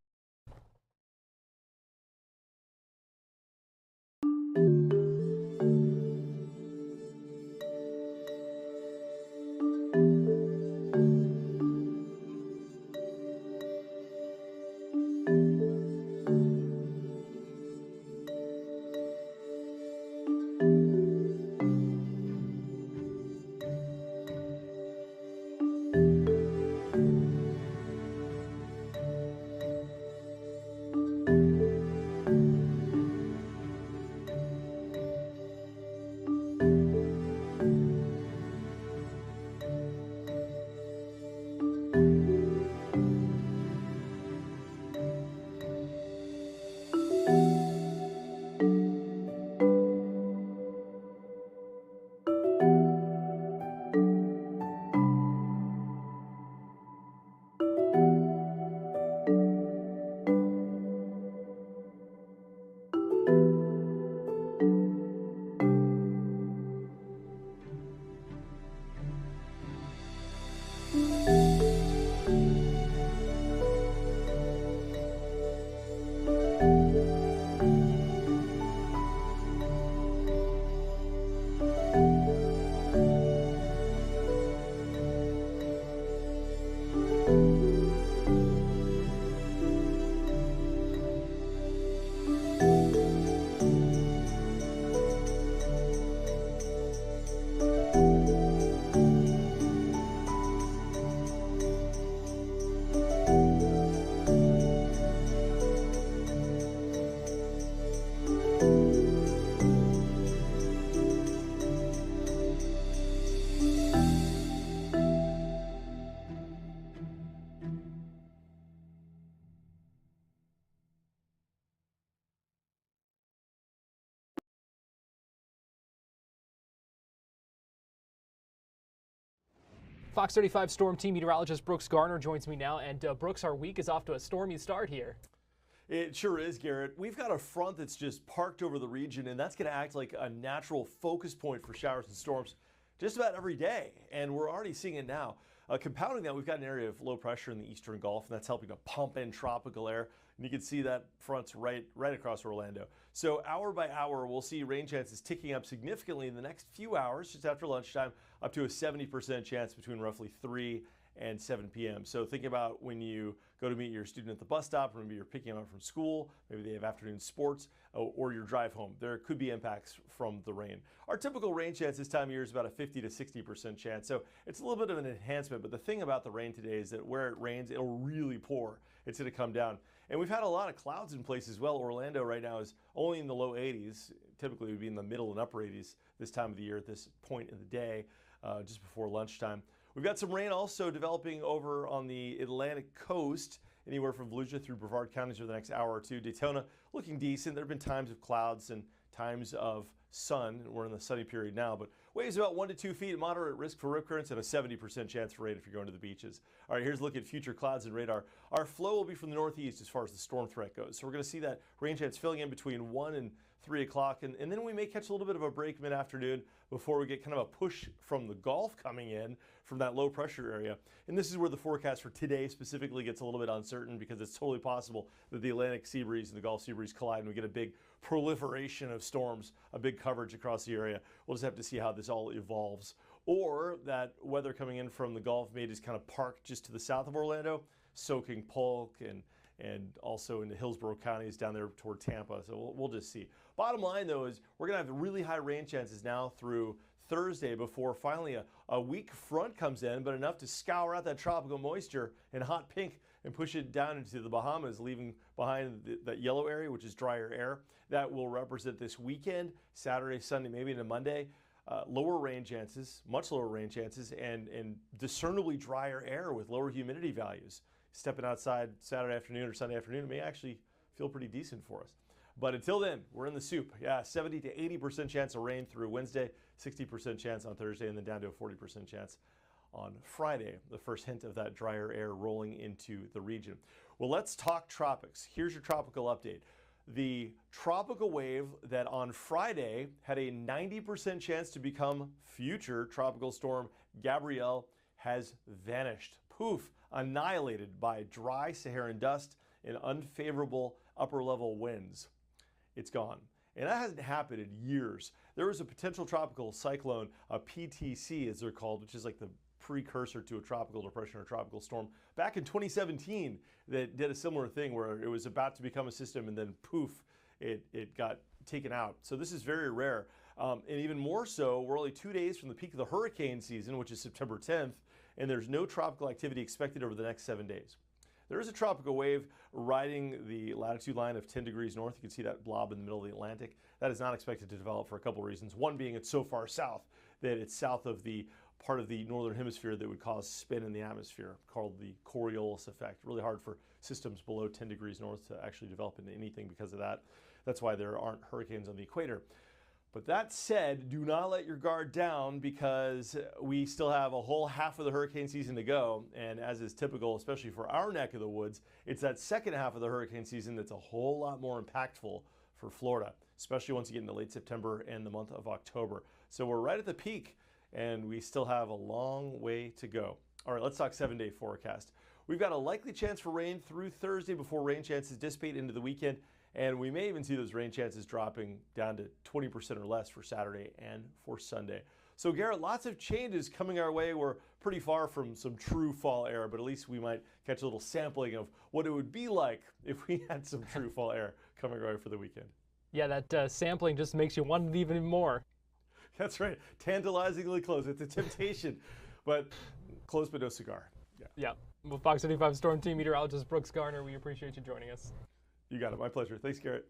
Fox 35 Storm Team meteorologist Brooks Garner joins me now. And Brooks, our week is off to a stormy start here. It sure is, Garrett. We've got a front that's just parked over the region, and that's going to act like a natural focus point for showers and storms just about every day. And we're already seeing it now. Compounding that, we've got an area of low pressure in the eastern Gulf, and that's helping to pump in tropical air. And you can see that front's right across Orlando. So hour by hour, we'll see rain chances ticking up significantly in the next few hours, just after lunchtime, up to a 70% chance between roughly 3 and 7 p.m. So think about when you go to meet your student at the bus stop, or maybe you're picking them up from school, maybe they have afternoon sports, or your drive home. There could be impacts from the rain. Our typical rain chance this time of year is about a 50 to 60% chance. So it's a little bit of an enhancement, but the thing about the rain today is that where it rains, it'll really pour. It's going to come down. And we've had a lot of clouds in place as well. Orlando right now is only in the low 80s. Typically it would be in the middle and upper 80s this time of the year at this point in the day, just before lunchtime. We've got some rain also developing over on the Atlantic coast, anywhere from Volusia through Brevard counties over the next hour or two. Daytona looking decent. There have been times of clouds and times of sun. We're in the sunny period now, but waves about 1 to 2 feet, moderate risk for rip currents, and a 70% chance for rain if you're going to the beaches. All right, here's a look at future clouds and radar. Our flow will be from the northeast as far as the storm threat goes. So we're going to see that rain chance filling in between 1 and 3 o'clock, and then we may catch a little bit of a break mid-afternoon before we get kind of a push from the Gulf coming in from that low pressure area. And this is where the forecast for today specifically gets a little bit uncertain, because it's totally possible that the Atlantic sea breeze and the Gulf sea breeze collide and we get a big proliferation of storms, a big coverage across the area. We'll just have to see how this all evolves. Or that weather coming in from the Gulf may just kind of park just to the south of Orlando, soaking Polk and also into Hillsborough counties down there toward Tampa. So we'll just see. Bottom line, though, is we're going to have really high rain chances now through Thursday before finally a weak front comes in, but enough to scour out that tropical moisture in hot pink and push it down into the Bahamas, leaving behind that yellow area, which is drier air. That will represent this weekend, Saturday, Sunday, maybe into Monday. Lower rain chances, much lower rain chances, and discernibly drier air with lower humidity values. Stepping outside Saturday afternoon or Sunday afternoon, it may actually feel pretty decent for us. But until then, we're in the soup. Yeah, 70 to 80% chance of rain through Wednesday, 60% chance on Thursday, and then down to a 40% chance on Friday. The first hint of that drier air rolling into the region. Well, let's talk tropics. Here's your tropical update. The tropical wave that on Friday had a 90% chance to become future tropical storm Gabrielle has vanished. Poof, annihilated by dry Saharan dust and unfavorable upper level winds. It's gone. And that hasn't happened in years. There was a potential tropical cyclone, a PTC as they're called, which is like the precursor to a tropical depression or tropical storm, back in 2017 that did a similar thing where it was about to become a system and then poof, it got taken out. So this is very rare. And even more so, we're only 2 days from the peak of the hurricane season, which is September 10th, and there's no tropical activity expected over the next 7 days. There is a tropical wave riding the latitude line of 10 degrees north. You can see that blob in the middle of the Atlantic. That is not expected to develop for a couple of reasons. One being it's so far south that it's south of the part of the northern hemisphere that would cause spin in the atmosphere, called the Coriolis effect. Really hard for systems below 10 degrees north to actually develop into anything because of that. That's why there aren't hurricanes on the equator. But that said, do not let your guard down, because we still have a whole half of the hurricane season to go. And as is typical, especially for our neck of the woods, it's that second half of the hurricane season that's a whole lot more impactful for Florida, especially once you get into late September and the month of October. So we're right at the peak, and we still have a long way to go. All right, let's talk 7-day forecast. We've got a likely chance for rain through Thursday before rain chances dissipate into the weekend. And we may even see those rain chances dropping down to 20% or less for Saturday and for Sunday. So Garrett, lots of changes coming our way. We're pretty far from some true fall air, but at least we might catch a little sampling of what it would be like if we had some true fall air coming our way for the weekend. Yeah, that sampling just makes you want it even more. That's right. Tantalizingly close. It's a temptation, but close but no cigar. Yeah. Well, Fox 35 Storm Team meteorologist Brooks Garner, we appreciate you joining us. You got it. My pleasure. Thanks, Garrett.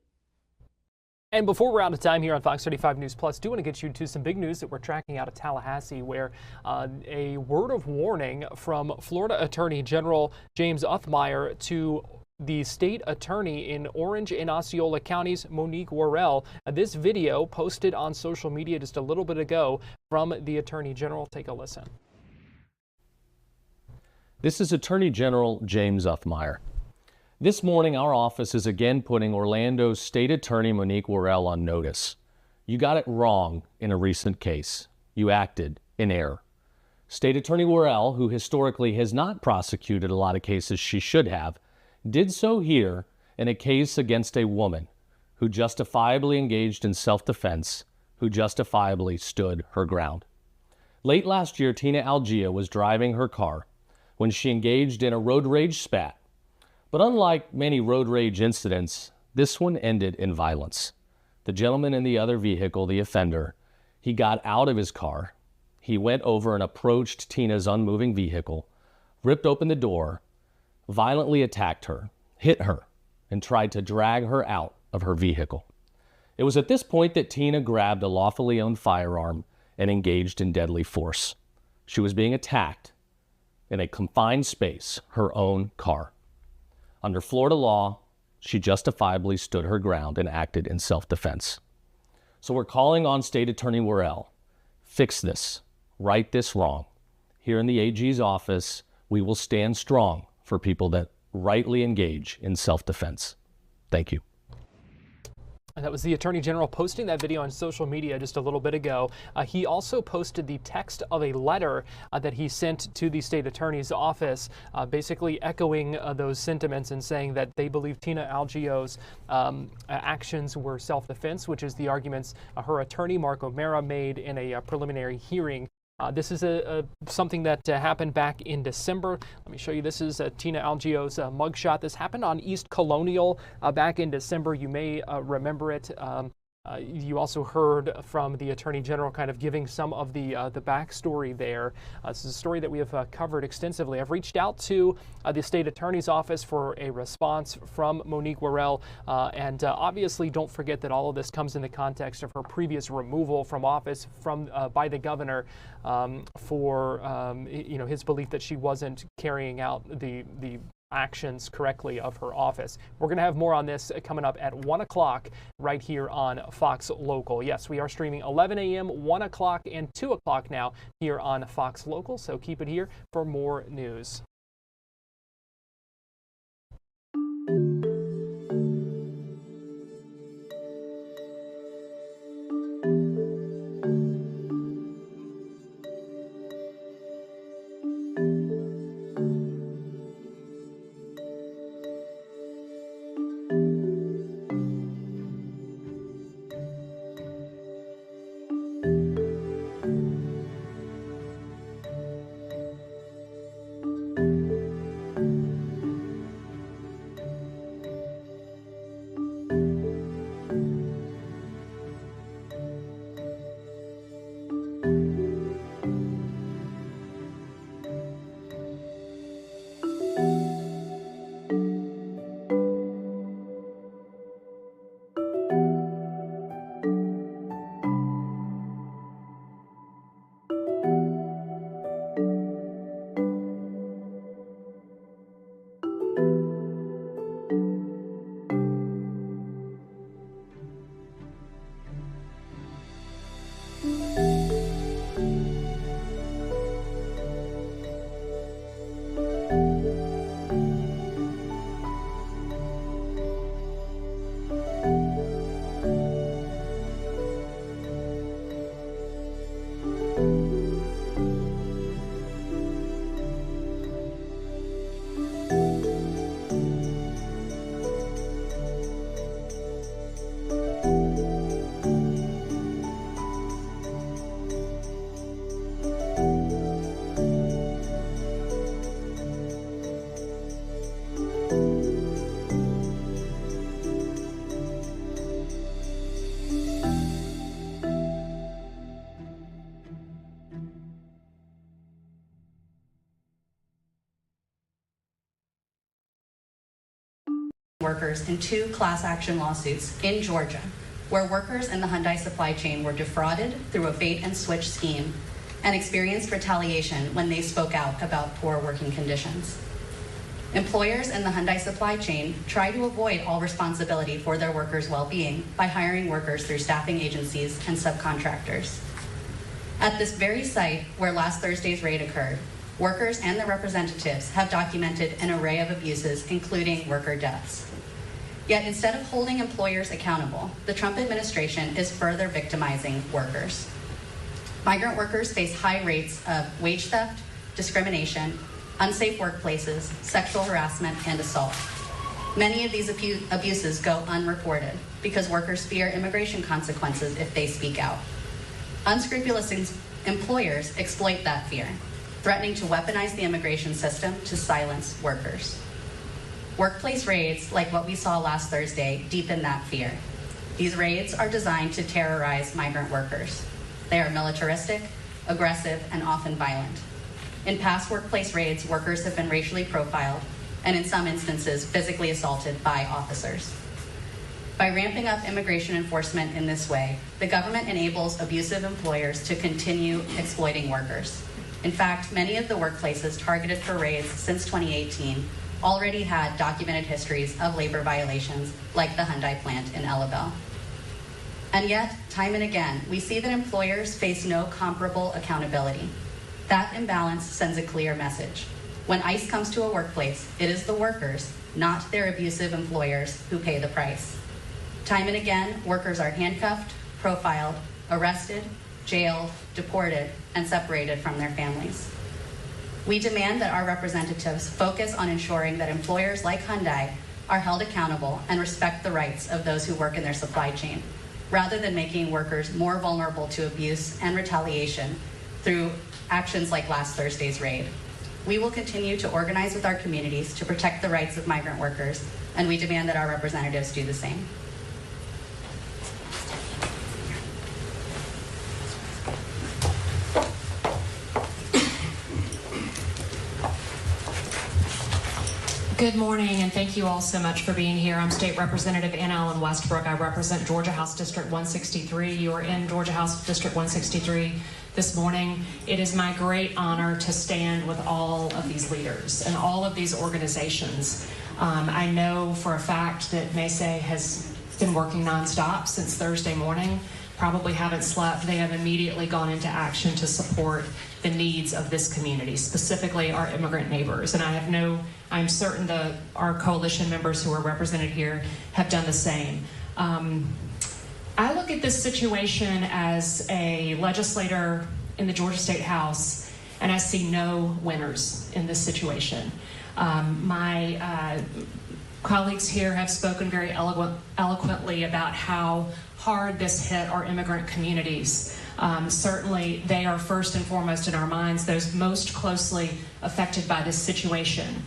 And before we're out of time here on Fox 35 News Plus, do want to get you to some big news that we're tracking out of Tallahassee, where a word of warning from Florida Attorney General James Uthmeier to the state attorney in Orange and Osceola counties, Monique Worrell. This video posted on social media just a little bit ago from the Attorney General. Take a listen. This is Attorney General James Uthmeier. This morning, our office is again putting Orlando's State Attorney Monique Worrell on notice. You got it wrong in a recent case. You acted in error. State Attorney Worrell, who historically has not prosecuted a lot of cases she should have, did so here in a case against a woman who justifiably engaged in self-defense, who justifiably stood her ground. Late last year, Tina Algeo was driving her car when she engaged in a road rage spat. But unlike many road rage incidents, this one ended in violence. The gentleman in the other vehicle, the offender, he got out of his car. He went over and approached Tina's unmoving vehicle, ripped open the door, violently attacked her, hit her, and tried to drag her out of her vehicle. It was at this point that Tina grabbed a lawfully owned firearm and engaged in deadly force. She was being attacked in a confined space, her own car. Under Florida law, she justifiably stood her ground and acted in self-defense. So we're calling on State Attorney Worrell, fix this, right this wrong. Here in the AG's office, we will stand strong for people that rightly engage in self-defense. Thank you. And that was the Attorney General posting that video on social media just a little bit ago. He also posted the text of a letter that he sent to the state attorney's office, basically echoing those sentiments and saying that they believe Tina Algeo's actions were self-defense, which is the arguments her attorney, Mark O'Mara, made in a preliminary hearing. This is something that happened back in December. Let me show you. This is Tina Algeo's mugshot. This happened on East Colonial back in December. You may remember it. You also heard from the Attorney General kind of giving some of the backstory there. This is a story that we have covered extensively. I've reached out to the state attorney's office for a response from Monique Worrell, and obviously don't forget that all of this comes in the context of her previous removal from office by the governor for his belief that she wasn't carrying out the actions correctly of her office. We're going to have more on this coming up at 1 o'clock right here on Fox Local. Yes, we are streaming 11 a.m., 1 o'clock, and 2 o'clock now here on Fox Local, so keep it here for more news. Workers in 2 class action lawsuits in Georgia, where workers in the Hyundai supply chain were defrauded through a bait and switch scheme and experienced retaliation when they spoke out about poor working conditions. Employers in the Hyundai supply chain try to avoid all responsibility for their workers' well-being by hiring workers through staffing agencies and subcontractors. At this very site where last Thursday's raid occurred, workers and their representatives have documented an array of abuses, including worker deaths. Yet instead of holding employers accountable, the Trump administration is further victimizing workers. Migrant workers face high rates of wage theft, discrimination, unsafe workplaces, sexual harassment, and assault. Many of these abuses go unreported because workers fear immigration consequences if they speak out. Unscrupulous employers exploit that fear, threatening to weaponize the immigration system to silence workers. Workplace raids, like what we saw last Thursday, deepen that fear. These raids are designed to terrorize migrant workers. They are militaristic, aggressive, and often violent. In past workplace raids, workers have been racially profiled and in some instances physically assaulted by officers. By ramping up immigration enforcement in this way, the government enables abusive employers to continue exploiting workers. In fact, many of the workplaces targeted for raids since 2018 already had documented histories of labor violations, like the Hyundai plant in Elabel. And yet, time and again, we see that employers face no comparable accountability. That imbalance sends a clear message. When ICE comes to a workplace, it is the workers, not their abusive employers, who pay the price. Time and again, workers are handcuffed, profiled, arrested, jailed, deported, and separated from their families. We demand that our representatives focus on ensuring that employers like Hyundai are held accountable and respect the rights of those who work in their supply chain, rather than making workers more vulnerable to abuse and retaliation through actions like last Thursday's raid. We will continue to organize with our communities to protect the rights of migrant workers, and we demand that our representatives do the same. Good morning, and thank you all so much for being here. I'm State Representative Ann Allen Westbrook. I represent Georgia House District 163. You are in Georgia House District 163 this morning. It is my great honor to stand with all of these leaders and all of these organizations. I know for a fact that Macy has been working nonstop since Thursday morning, probably haven't slept. They have immediately gone into action to support the needs of this community, specifically our immigrant neighbors. And I'm certain our coalition members who are represented here have done the same. I look at this situation as a legislator in the Georgia State House, and I see no winners in this situation. My colleagues here have spoken very eloquently about how hard this hit our immigrant communities. Certainly, they are first and foremost in our minds, those most closely affected by this situation,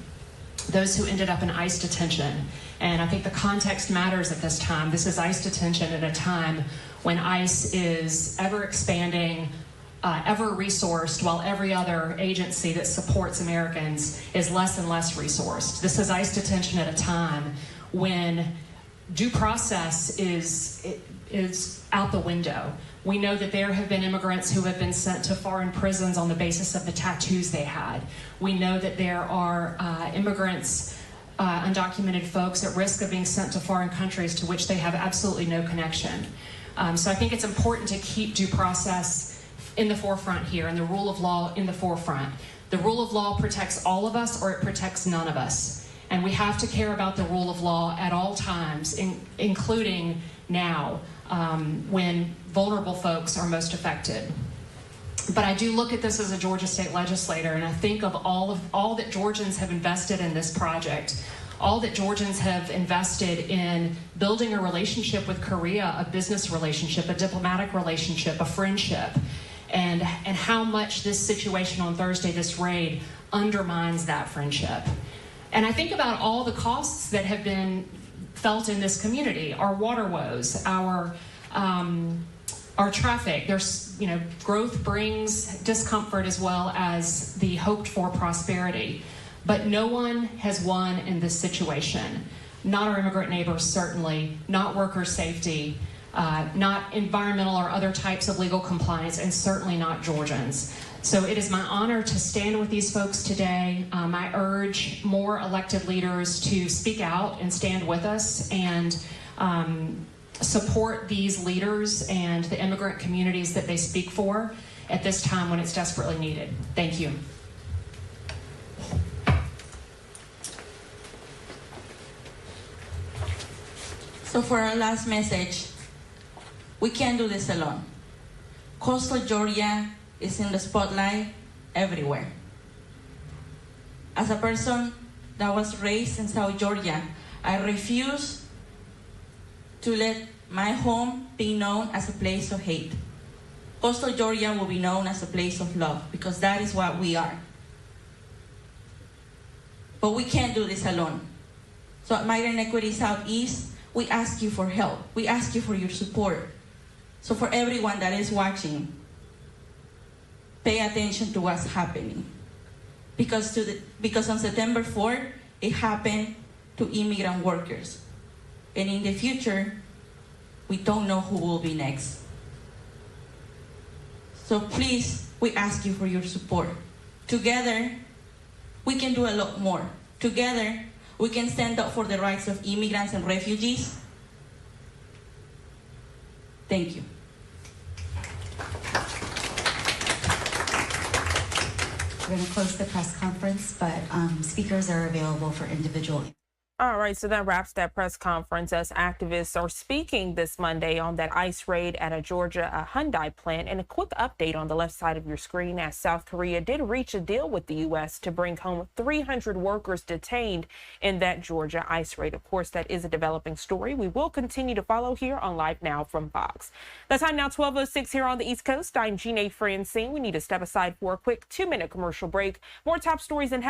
those who ended up in ICE detention. And I think the context matters at this time. This is ICE detention at a time when ICE is ever expanding, ever resourced, while every other agency that supports Americans is less and less resourced. This is ICE detention at a time when due process is out the window. We know that there have been immigrants who have been sent to foreign prisons on the basis of the tattoos they had. We know that there are immigrants, undocumented folks at risk of being sent to foreign countries to which they have absolutely no connection. So I think it's important to keep due process in the forefront here and the rule of law in the forefront. The rule of law protects all of us or it protects none of us. And we have to care about the rule of law at all times, including now, when vulnerable folks are most affected. But I do look at this as a Georgia State legislator, and I think of all that Georgians have invested in this project, all that Georgians have invested in building a relationship with Korea, a business relationship, a diplomatic relationship, a friendship, and how much this situation on Thursday, this raid, undermines that friendship. And I think about all the costs that have been felt in this community, our water woes, our traffic. There's, growth brings discomfort as well as the hoped for prosperity. But no one has won in this situation. Not our immigrant neighbors, certainly, not worker safety, not environmental or other types of legal compliance, and certainly not Georgians. So it is my honor to stand with these folks today. I urge more elected leaders to speak out and stand with us and support these leaders and the immigrant communities that they speak for at this time when it's desperately needed. Thank you. So for our last message, we can't do this alone. Coastal Georgia is in the spotlight everywhere. As a person that was raised in South Georgia, I refuse to let my home be known as a place of hate. Coastal Georgia will be known as a place of love, because that is what we are. But we can't do this alone. So at Migrant Equity Southeast, we ask you for help. We ask you for your support. So for everyone that is watching, pay attention to what's happening. Because on September 4th, it happened to immigrant workers. And in the future, we don't know who will be next. So please, we ask you for your support. Together, we can do a lot more. Together, we can stand up for the rights of immigrants and refugees. Thank you. We're going to close the press conference, but speakers are available for individual. All right, so that wraps that press conference as activists are speaking this Monday on that ICE raid at a Georgia Hyundai plant. And a quick update on the left side of your screen, as South Korea did reach a deal with the U.S. to bring home 300 workers detained in that Georgia ICE raid. Of course, that is a developing story we will continue to follow here on Live Now from Fox. The time now 12:06 here on the East Coast. I'm Jeanne Francine. We need to step aside for a quick 2-minute commercial break. More top stories and